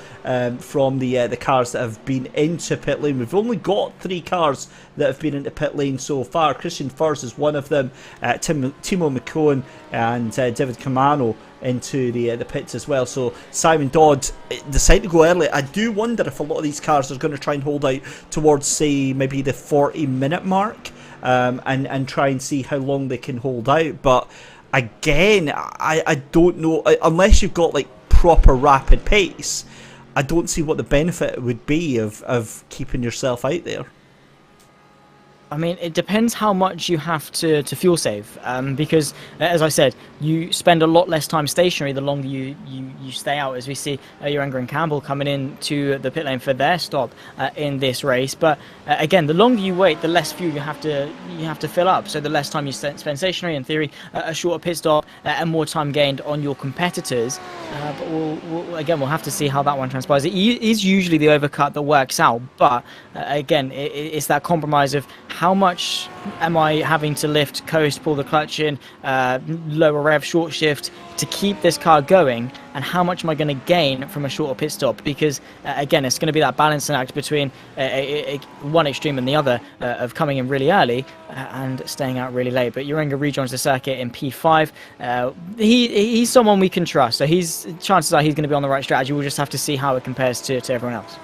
from the cars that have been into pit lane. We've only got 3 cars that have been into pit lane so far. Christian Furs is one of them, Timo McCone and David Camano into the pits as well. So Simon Dodd decided to go early. I do wonder if a lot of these cars are going to try and hold out towards, say, maybe the 40-minute mark. And try and see how long they can hold out. But again, I don't know, unless you've got like proper rapid pace, I don't see what the benefit would be of keeping yourself out there. I mean, it depends how much you have to fuel save, because, as I said, you spend a lot less time stationary the longer you stay out, as we see Urenga and Campbell coming in to the pit lane for their stop in this race. But again, the longer you wait, the less fuel you have to fill up. So the less time you spend stationary, in theory, a shorter pit stop and more time gained on your competitors. But we'll have to see how that one transpires. It is usually the overcut that works out, but again, it's that compromise of how much am I having to lift, coast, pull the clutch in, lower rev, short shift to keep this car going, and how much am I going to gain from a shorter pit stop? Because again, it's going to be that balancing act between one extreme and the other, of coming in really early and staying out really late. But Urenga rejoins the circuit in P5. He's someone we can trust, so chances are he's going to be on the right strategy. We'll just have to see how it compares to everyone else.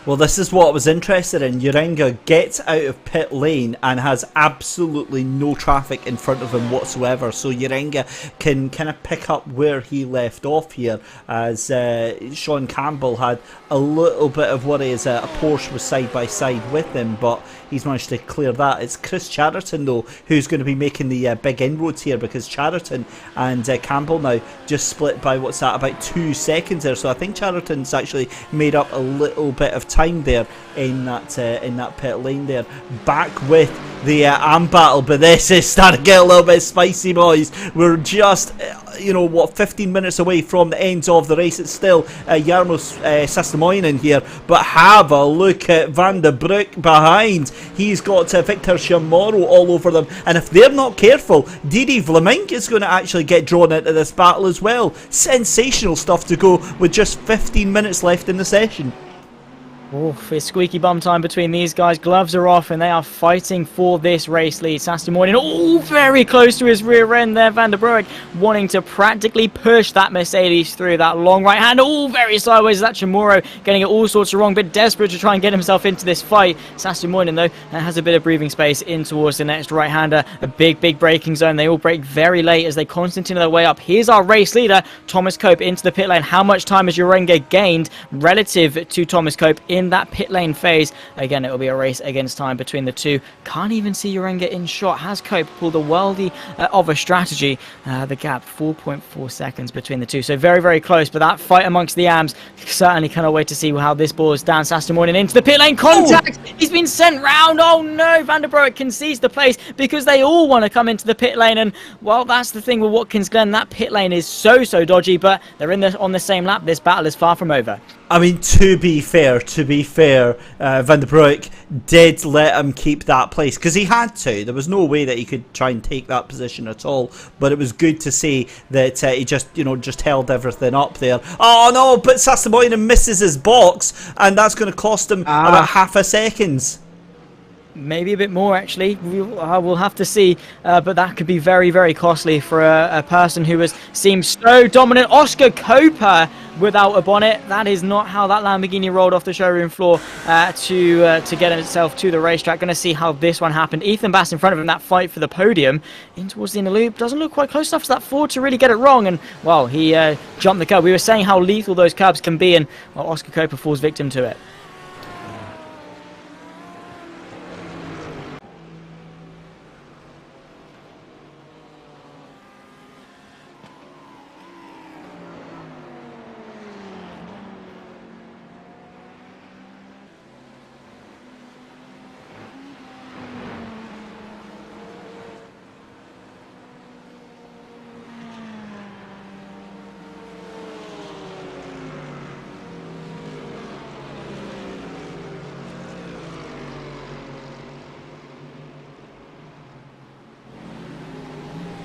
Well, this is what I was interested in. Urenga gets out of pit lane and has absolutely no traffic in front of him whatsoever. So Urenga can kind of pick up where he left off here, as Sean Campbell had a little bit of worry as a Porsche was side by side with him, but he's managed to clear that. It's Chris Chatterton, though, who's going to be making the big inroads here, because Chatterton and Campbell now just split by what's that, about 2 seconds there. So I think Chatterton's actually made up a little bit of time there in that pit lane there. Back with the AM battle, but this is starting to get a little bit spicy, boys. We're just 15 minutes away from the end of the race. It's still Jarmo Sastamainen here, but have a look at Van der Broek behind. He's got Victor Chamorro all over them, and if they're not careful, Didi Vlamink is going to actually get drawn into this battle as well. Sensational stuff to go with just 15 minutes left in the session. Oof, it's squeaky bum time between these guys. Gloves are off and they are fighting for this race lead. Sastamainen, very close to his rear end there. Van der Broek wanting to practically push that Mercedes through that long right hand. Very sideways. That Chamorro getting it all sorts of wrong, but desperate to try and get himself into this fight. Sastamainen, though, has a bit of breathing space in towards the next right hander. A big braking zone. They all brake very late as they constantine their way up. Here's our race leader, Thomas Cope, into the pit lane. How much time has Urenga gained relative to Thomas Cope in that pit lane phase? Again, it will be a race against time between the two. Can't even see Urenga in shot. Has Cope pulled a worldie of a strategy? The gap 4.4 seconds between the two, so very close. But that fight amongst the AMs, certainly cannot wait to see how this ball is down. Sastamainen into the pit lane, contact. He's been sent round. Oh no, Van der Broek concedes the place because they all want to come into the pit lane. And well, that's the thing with Watkins Glen, that pit lane is so dodgy, but they're on the same lap. This battle is far from over. I mean, to be fair, Van der Broek did let him keep that place because he had to. There was no way that he could try and take that position at all. But it was good to see that he just held everything up there. Oh no! But Sastamainen misses his box, and that's going to cost him about half a second. Maybe a bit more, actually. We'll have to see, but that could be very costly for a person who seems so dominant. Oscar Coper without a bonnet. That is not how that Lamborghini rolled off the showroom floor to get itself to the racetrack. Going to see how this one happened. Ethan Bass in front of him, that fight for the podium. In towards the inner loop. Doesn't look quite close enough to that Ford to really get it wrong. And, well, he jumped the curb. We were saying how lethal those curbs can be, and well, Oscar Coper falls victim to it.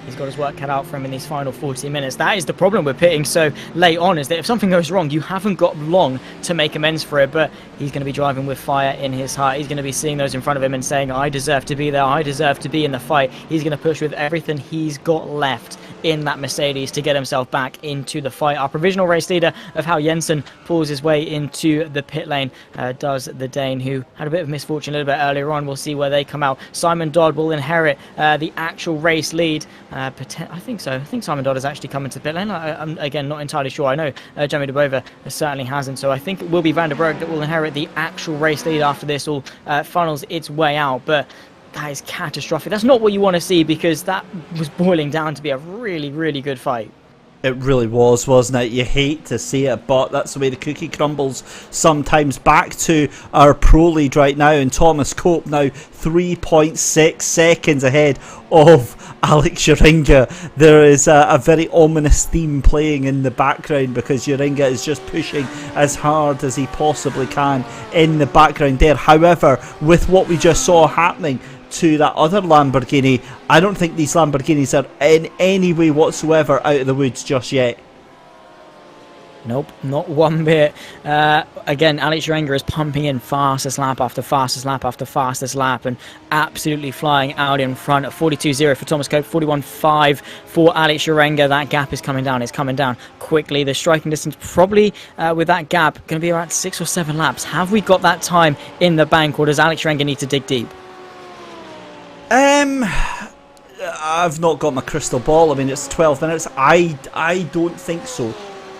He's got his work cut out for him in these final 40 minutes. That is the problem with pitting so late on, is that if something goes wrong, you haven't got long to make amends for it. But he's going to be driving with fire in his heart. He's going to be seeing those in front of him and saying, I deserve to be there. I deserve to be in the fight. He's going to push with everything he's got left in that Mercedes to get himself back into the fight. Our provisional race leader of how Jensen pulls his way into the pit lane does the Dane, who had a bit of misfortune a little bit earlier on. We'll see where they come out. Simon Dodd will inherit the actual race lead. I think so. I think Simon Dodd has actually come into the pit lane. I'm again not entirely sure. I know Jamie Debova certainly hasn't, so I think it will be Van der Broek that will inherit the actual race lead after this all funnels its way out. But that is catastrophic. That's not what you want to see, because that was boiling down to be a really, really good fight. It really was, wasn't it? You hate to see it, but that's the way the cookie crumbles sometimes. Back to our pro lead right now, and Thomas Cope now 3.6 seconds ahead of Alex Uringa. There is a very ominous theme playing in the background, because Uringa is just pushing as hard as he possibly can in the background there. However, with what we just saw happening to that other Lamborghini, I don't think these Lamborghinis are in any way whatsoever out of the woods just yet. Nope, not one bit. Again, Alex Uringa is pumping in fastest lap after fastest lap after fastest lap, and absolutely flying out in front at 42.0 for Thomas Cope, 41.5 for Alex Uringa. That gap is coming down. It's coming down quickly. The striking distance probably with that gap going to be around 6 or 7 laps. Have we got that time in the bank, or does Alex Uringa need to dig deep? I've not got my crystal ball. I mean, it's 12 minutes. I don't think so.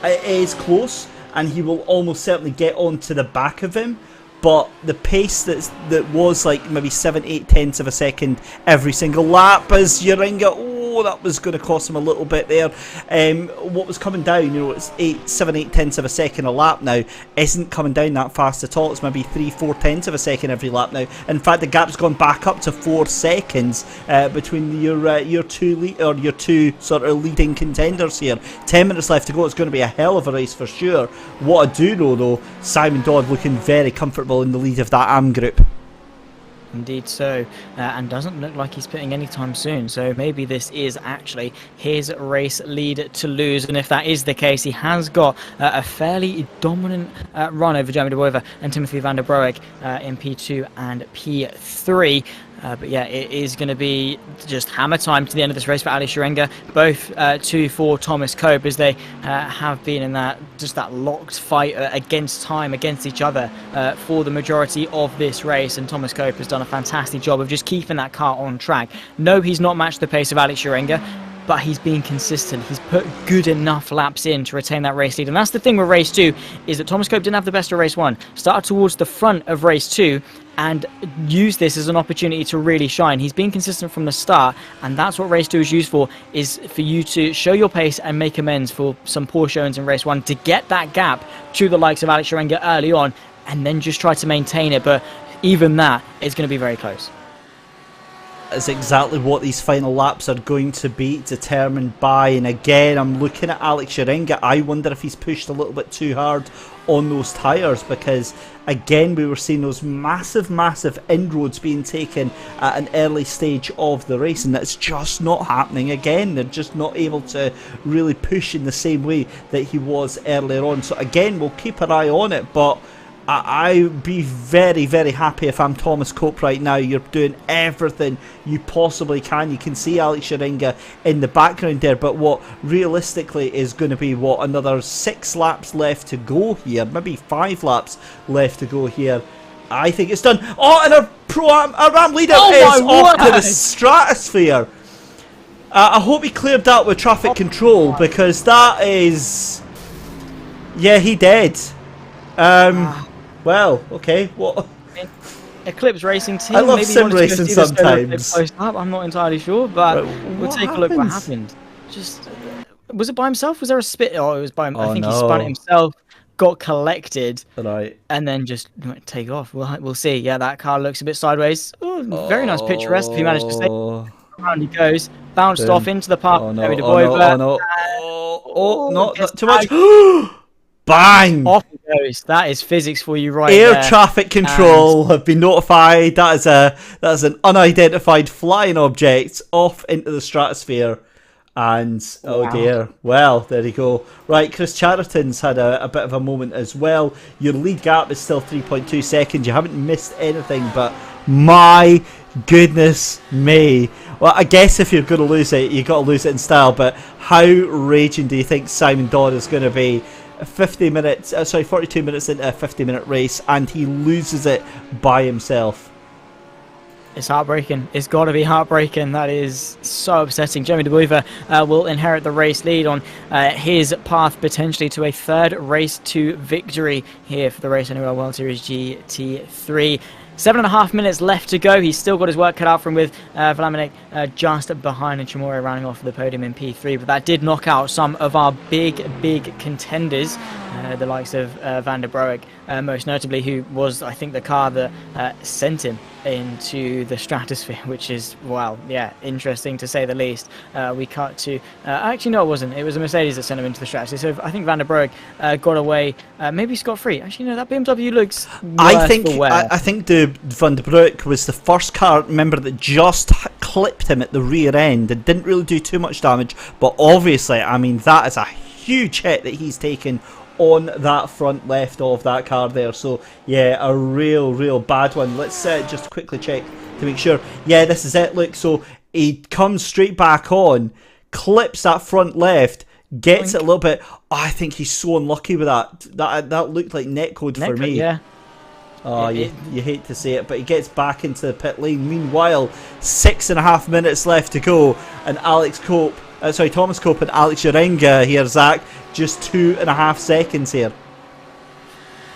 It is close, and he will almost certainly get onto the back of him. But the pace that was like maybe 7-8 tenths of a second every single lap as Uringa, that was going to cost him a little bit there. What was coming down, it's 7-8 tenths of a second a lap now, isn't coming down that fast at all. It's maybe 3-4 tenths of a second every lap now. In fact, the gap's gone back up to 4 seconds between your two sort of leading contenders here. 10 minutes left to go. It's going to be a hell of a race for sure. What I do know though, Simon Dodd looking very comfortable in the lead of that AM group. Indeed so, and doesn't look like he's pitting anytime soon, so maybe this is actually his race lead to lose. And if that is the case, he has got a fairly dominant run over Jamie Debova and Timothy Van der Broek in P2 and P3. But yeah, it is going to be just hammer time to the end of this race for Alex Uringa. Both 2 for Thomas Cope, as they have been in that locked fight against time, against each other for the majority of this race. And Thomas Cope has done a fantastic job of just keeping that car on track. No, he's not matched the pace of Alex Uringa, but he's been consistent. He's put good enough laps in to retain that race lead. And that's the thing with race 2, is that Thomas Cope didn't have the best of race 1. Started towards the front of race 2 and used this as an opportunity to really shine. He's been consistent from the start, and that's what race 2 is used for, is for you to show your pace and make amends for some poor showings in race 1, to get that gap to the likes of Alex Uringa early on, and then just try to maintain it. But even that is going to be very close. Is exactly what these final laps are going to be determined by. And again, I'm looking at Alex Uringa. I wonder if he's pushed a little bit too hard on those tyres, because again, we were seeing those massive inroads being taken at an early stage of the race, and that's just not happening again. They're just not able to really push in the same way that he was earlier on. So again, we'll keep an eye on it, but I'd be very, very happy if I'm Thomas Cope right now. You're doing everything you possibly can. You can see Alex Uringa in the background there, but what realistically is going to be, another 6 laps left to go here, maybe 5 laps left to go here. I think it's done. Oh, and our RAM leader is off to the stratosphere. I hope he cleared that with traffic control, because that is... Yeah, he did. Well, okay, what? Eclipse Racing Team. I love maybe sim racing sometimes. I'm not entirely sure, but right, we'll take a look what happened. Just was it by himself? Was there a spit? Oh, it was by him. I think he spun it himself, got collected, right, and then just take off. We'll see. Yeah, that car looks a bit sideways. Oh, very nice picturesque. If he managed to stay around, he goes, bounced off into the park. Not too much. Bang! Off it goes. That is physics for you right there. Air traffic control have been notified. That is an unidentified flying object off into the stratosphere. And oh dear. Well, there you go. Right, Chris Chariton's had a bit of a moment as well. Your lead gap is still 3.2 seconds. You haven't missed anything, but my goodness me. Well, I guess if you're going to lose it, you've got to lose it in style, but how raging do you think Simon Dodd is going to be? 42 minutes into a 50-minute race, and he loses it by himself. It's heartbreaking. It's got to be heartbreaking. That is so upsetting. Jeremy De Boiver will inherit the race lead on his path potentially to a third race to victory here for the Race Anywhere World Series GT3. 7.5 minutes left to go. He's still got his work cut out for him with Vlaminck just behind and Chamorro rounding off the podium in P3. But that did knock out some of our big contenders, the likes of Van der Broek, most notably, who was, I think, the car that sent him into the stratosphere, which is, wow, yeah, interesting to say the least. We cut to, actually no it wasn't, it was a Mercedes that sent him into the stratosphere, so I think Van der Broek got away, maybe scot-free. Actually no, that BMW looks worse for wear. I think the Van der Broek was the first car, remember, that just clipped him at the rear end and didn't really do too much damage, but obviously, I mean, that is a huge hit that he's taken on that front left of that car there. So yeah, a real bad one. Let's just quickly check to make sure. Yeah, this is it. Look, so he comes straight back on, clips that front left, gets it a little bit. Oh, I think he's so unlucky with that. That looked like netcode for me. Yeah. Oh, you hate to say it, but he gets back into the pit lane. Meanwhile, 6.5 minutes left to go, and Thomas Cope and Alex Urenga here, Zach, just 2.5 seconds here.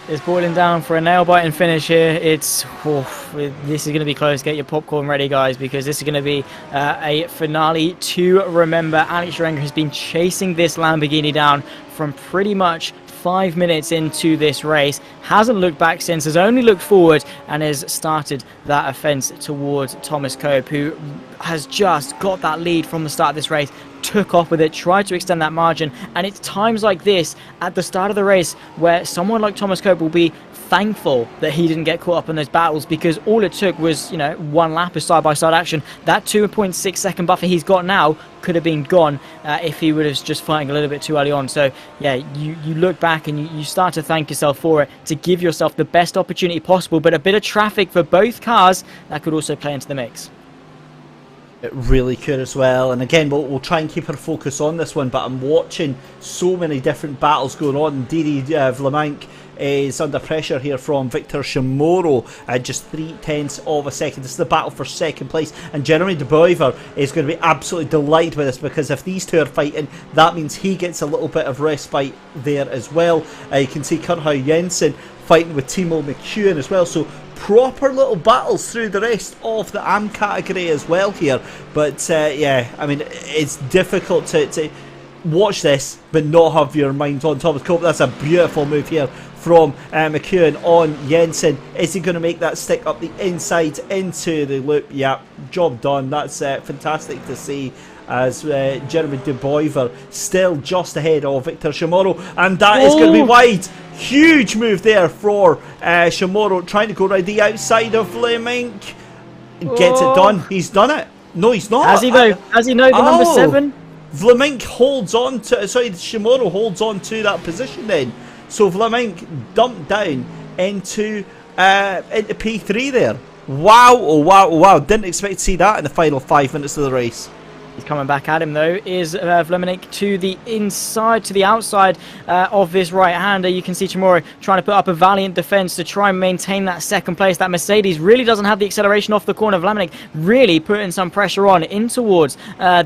It's boiling down for a nail-biting finish here. This is going to be close. Get your popcorn ready, guys, because this is going to be a finale to remember. Alex Urenga has been chasing this Lamborghini down from pretty much 5 minutes into this race, hasn't looked back since, has only looked forward and has started that offence towards Thomas Cope, who has just got that lead from the start of this race, took off with it, tried to extend that margin. And it's times like this at the start of the race where someone like Thomas Cope will be thankful that he didn't get caught up in those battles, because all it took was, you know, one lap of side-by-side action. That 2.6 second buffer he's got now could have been gone if he would have just fighting a little bit too early on. So yeah, you look back and you start to thank yourself for it, to give yourself the best opportunity possible. But a bit of traffic for both cars, that could also play into the mix. It really could as well. And again, we'll try and keep our focus on this one, but I'm watching so many different battles going on. Didi Vlaminck is under pressure here from Victor Chamorro, just 0.3 of a second. This is the battle for second place, and Jeremy De Boiver is going to be absolutely delighted with this, because if these two are fighting, that means he gets a little bit of respite there as well. You can see Kurt Jensen fighting with Timo McEwen as well, so proper little battles through the rest of the AM category as well here. But yeah, I mean, it's difficult to watch this but not have your mind on Thomas Cope. That's a beautiful move here from McEwen on Jensen. Is he going to make that stick up the inside into the loop? Yeah, job done. That's fantastic to see, as Jeremy De Boiver still just ahead of Victor Chamorro, and that is going to be wide. Huge move there for Chamorro, trying to go right the outside of Vlaminck. Gets it done. He's done it. No, he's not. Has he though? Has he know the number 7? Vlaminck holds on to, Chamorro holds on to that position then. So Vlaminck dumped down into P3 there. Wow, oh wow, oh wow. Didn't expect to see that in the final 5 minutes of the race. He's coming back at him though, is Vlaminck to the inside, to the outside of this right-hander. You can see Chamorro trying to put up a valiant defence to try and maintain that second place. That Mercedes really doesn't have the acceleration off the corner. Vlaminck really putting some pressure on in towards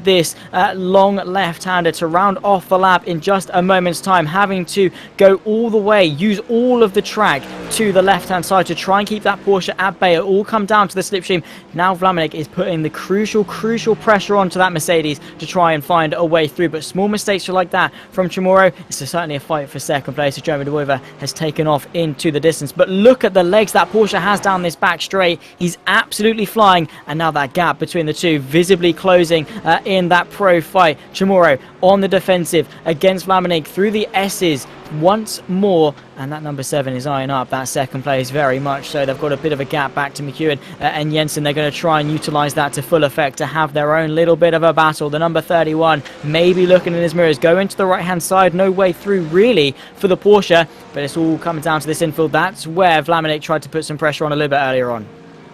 this long left-hander to round off the lap in just a moment's time, having to go all the way, use all of the track to the left-hand side to try and keep that Porsche at bay. It all come down to the slipstream. Now Vlaminck is putting the crucial pressure onto that Mercedes to try and find a way through, but small mistakes like that from Chamorro. It's certainly a fight for second place as Jeremy De Boiver has taken off into the distance. But look at the legs that Porsche has down this back straight. He's absolutely flying, and now that gap between the two visibly closing in that pro fight. Chamorro on the defensive against Vlaminck through the S's once more, and that number 7 is eyeing up that second place very much so. They've got a bit of a gap back to McEwen and Jensen. They're going to try and utilise that to full effect to have their own little bit of a battle. The number 31 maybe looking in his mirrors, go into the right hand side, no way through really for the Porsche, but it's all coming down to this infield. That's where Vlaminck tried to put some pressure on a little bit earlier on.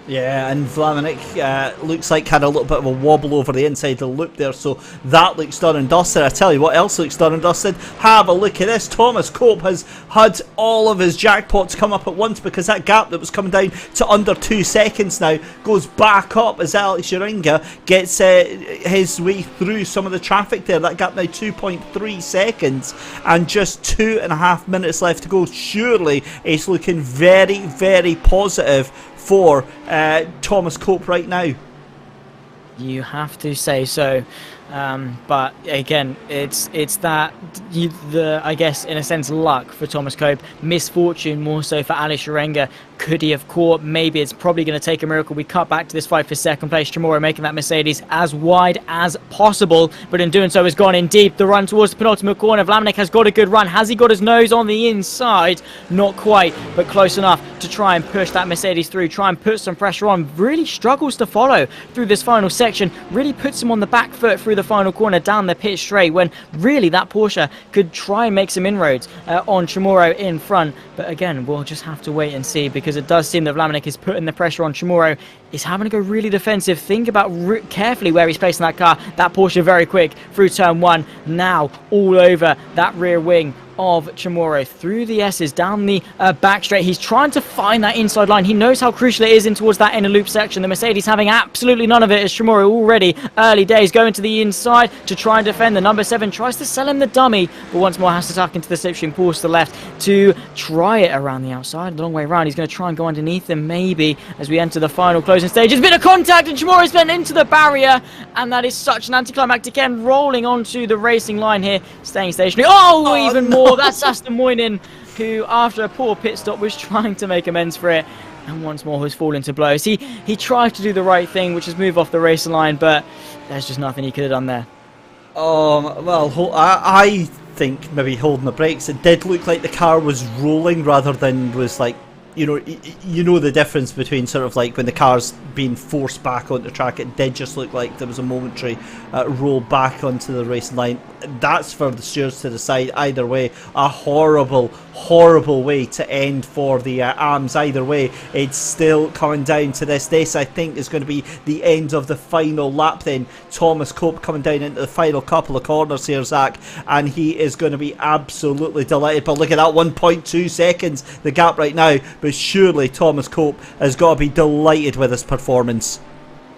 Yeah, and Vlaminich looks like had a little bit of a wobble over the inside of the loop there, so that looks done and dusted. I tell you what else looks done and dusted. Have a look at this. Thomas Cope has had all of his jackpots come up at once, because that gap that was coming down to under 2 seconds now goes back up as Alex Uringa gets his way through some of the traffic there. That gap now 2.3 seconds and just 2.5 minutes left to go. Surely it's looking very, very positive for Thomas Cope right now. You have to say so. But again, it's that I guess in a sense luck for Thomas Cope, misfortune more so for Alex Urenga. Could he have caught? Maybe. It's probably going to take a miracle. We cut back to this fight for second place. Chamorro making that Mercedes as wide as possible, but in doing so has gone in deep. The run towards the penultimate corner. Vlaminich has got a good run. Has he got his nose on the inside? Not quite, but close enough to try and push that Mercedes through, try and put some pressure on. Really struggles to follow through this final section. Really puts him on the back foot through the final corner down the pit straight, when really that Porsche could try and make some inroads on Chamorro in front. But again, we'll just have to wait and see, because it does seem that Vlaminich is putting the pressure on Chamorro. He's having to go really defensive. Think about carefully where he's placing that car. That Porsche very quick through turn one. Now all over that rear wing of Chamorro, through the S's, down the back straight. He's trying to find that inside line. He knows how crucial it is in towards that inner loop section. The Mercedes having absolutely none of it, as Chamorro already early days going to the inside to try and defend. The number 7 tries to sell him the dummy, but once more has to tuck into the slipstream, pulls to the left to try it around the outside. The long way around. He's going to try and go underneath him maybe as we enter the final closing stages. Bit of contact and Chamorro's been into the barrier, and that is such an anticlimactic end, rolling onto the racing line here, staying stationary. Oh, even more. That's Aston Moynihan, who after a poor pit stop was trying to make amends for it, and once more has fallen to blows. He tried to do the right thing, which is move off the racing line, but there's just nothing he could have done there. Well, I think maybe holding the brakes. It did look like the car was rolling rather than was like, you know the difference between sort of like when the car's being forced back onto the track. It did just look like there was a momentary roll back onto the racing line. That's for the stewards to decide. Either way, a horrible way to end for the AMs. Either way, it's still coming down to this. This, I think, is going to be the end of the final lap then. Thomas Cope coming down into the final couple of corners here, Zach, and he is going to be absolutely delighted. But look at that, 1.2 seconds, the gap right now. But surely Thomas Cope has got to be delighted with his performance.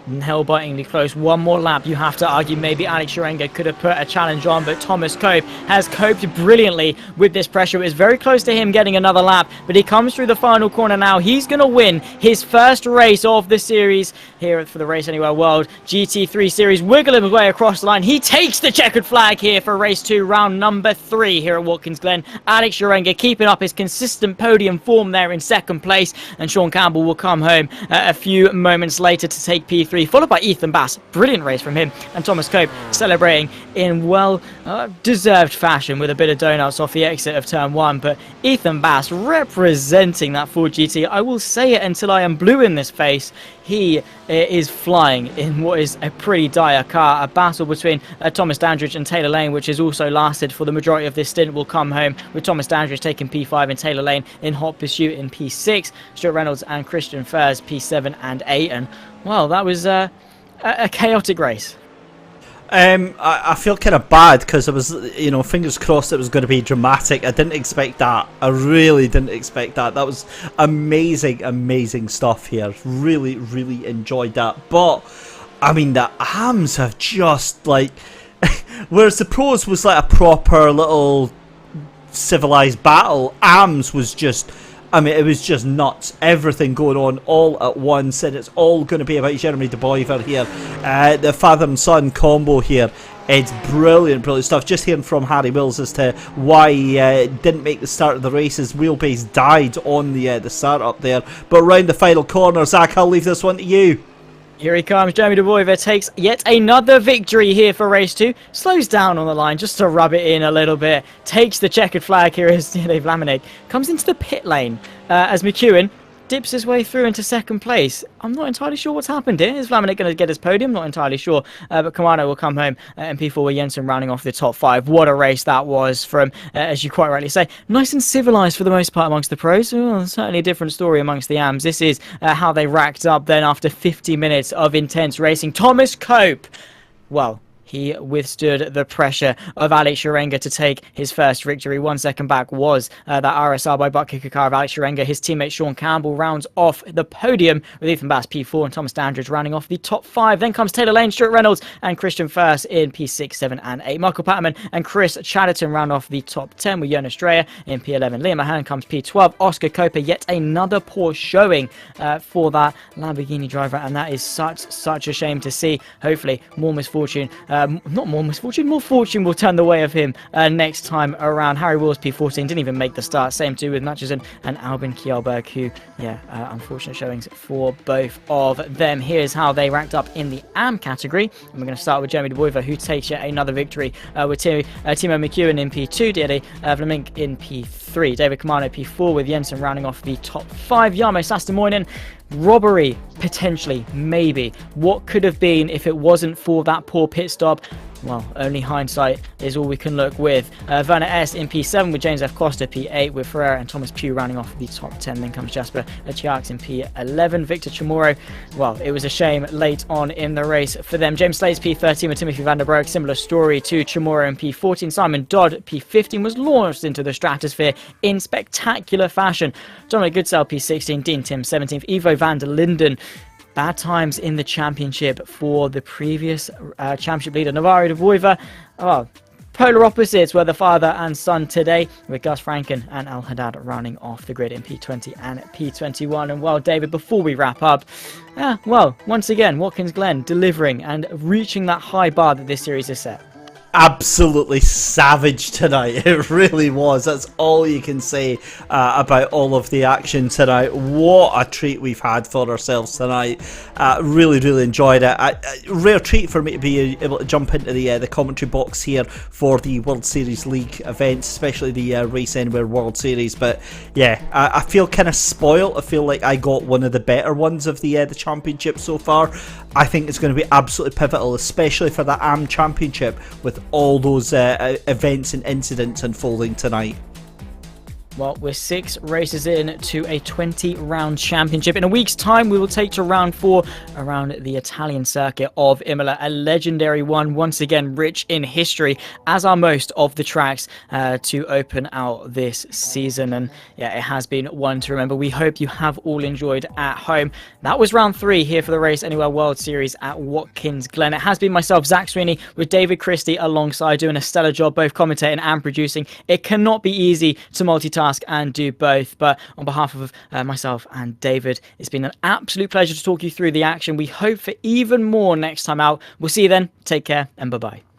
Nail-bitingly close. One more lap. You have to argue maybe Alex Urenga could have put a challenge on, but Thomas Cope has coped brilliantly with this pressure. It was very close to him getting another lap, but he comes through the final corner now. He's going to win his first race of the series here for the Race Anywhere World GT3 Series. Wiggling his way across the line. He takes the checkered flag here for race 2, round number 3 here at Watkins Glen. Alex Urenga keeping up his consistent podium form there in second place, and Sean Campbell will come home a few moments later to take P3. Followed by Ethan Bass. Brilliant race from him. And Thomas Cope celebrating in well-deserved fashion with a bit of donuts off the exit of turn 1. But Ethan Bass representing that Ford GT. I will say it until I am blue in this face. He is flying in what is a pretty dire car. A battle between Thomas Dandridge and Taylor Lane, which has also lasted for the majority of this stint, will come home with Thomas Dandridge taking P5 and Taylor Lane in hot pursuit in P6. Stuart Reynolds and Christian Furs P7 and 8. And well, that was a chaotic race. I feel kind of bad because it was, fingers crossed it was going to be dramatic. I didn't expect that. I really didn't expect that. That was amazing stuff here. Really enjoyed that. But, I mean, the AMs have just, like... whereas the pros was like a proper little civilized battle, AMs was just... I mean, it was just nuts. Everything going on all at once, and it's all going to be about Jeremy De Boyver here. The father and son combo here. It's brilliant stuff. Just hearing from Harry Wills as to why he didn't make the start of the race. His wheelbase died on the start up there. But round the final corner, Zach, I'll leave this one to you. Here he comes. Jeremy De Boyver takes yet another victory here for race 2. Slows down on the line just to rub it in a little bit. Takes the checkered flag here as Dave Vlaminich comes into the pit lane as McEwen dips his way through into second place. I'm not entirely sure what's happened here. Is Vlaminck going to get his podium? Not entirely sure. But Kamano will come home in P4 with Jensen rounding off the top 5. What a race that was from, as you quite rightly say, nice and civilized for the most part amongst the pros. Well, certainly a different story amongst the AMs. This is how they racked up then after 50 minutes of intense racing. Thomas Cope, well, he withstood the pressure of Alex Sharenga to take his first victory. 1 second back was that RSR by butt kicker car of Alex Sharenga. His teammate Sean Campbell rounds off the podium with Ethan Bass P4 and Thomas Dandridge rounding off the top 5. Then comes Taylor Lane, Stuart Reynolds and Christian First in P6, 7 and 8. Michael Patterman and Chris Chatterton round off the top 10 with Jonas Dreyer in P11. Liam Mahan comes P12. Oscar Coper, yet another poor showing for that Lamborghini driver, and that is such a shame to see. Hopefully more misfortune, not more misfortune, more fortune will turn the way of him next time around. Harry Wills P14 didn't even make the start. Same too with Matchison and Albin Kjellberg, who, unfortunate showings for both of them. Here's how they ranked up in the AM category. And we're going to start with Jeremy De Boiver, who takes yet another victory with Timo McEwen in P2, Diede Vlaminck in P3, David Kamano P4 with Jensen rounding off the top 5. Jarmo Sastimoinen, robbery, potentially, maybe. What could have been if it wasn't for that poor pit stop? Well, only hindsight is all we can look with. Werner S in P7 with James F. Costa, P8 with Ferreira and Thomas Pugh rounding off the top 10. Then comes Jasper Chiarks in P11. Victor Chamorro, well, it was a shame late on in the race for them. James Slade's P13 with Timothy van der Broek. Similar story to Chamorro in P14. Simon Dodd, P15, was launched into the stratosphere in spectacular fashion. Dominic Goodsell, P16. Dean Tim, 17th. Ivo van der Linden. Bad times in the championship for the previous championship leader, Navarro De Voiva. Oh, polar opposites were the father and son today, with Gus Franken and Al Haddad rounding off the grid in P20 and P21. And well, David, before we wrap up, once again, Watkins Glen delivering and reaching that high bar that this series has set. Absolutely savage tonight. It really was. That's all you can say about all of the action tonight. What a treat we've had for ourselves tonight. Really enjoyed it. A rare treat for me to be able to jump into the commentary box here for the World Series League events, especially the Race Anywhere World Series. But yeah, I feel kind of spoiled. I feel like I got one of the better ones of the championship so far. I think it's going to be absolutely pivotal, especially for the AM Championship, with all those events and incidents unfolding tonight. Well, we're 6 races in to a 20-round championship. In a week's time, we will take to round 4 around the Italian circuit of Imola, a legendary one, once again rich in history, as are most of the tracks to open out this season. And yeah, it has been one to remember. We hope you have all enjoyed at home. That was round 3 here for the Race Anywhere World Series at Watkins Glen. It has been myself, Zach Sweeney, with David Christie alongside, doing a stellar job both commentating and producing. It cannot be easy to multitask and do both, but on behalf of myself and David, it's been an absolute pleasure to talk you through the action. We hope for even more next time out. We'll see you then. Take care and bye-bye.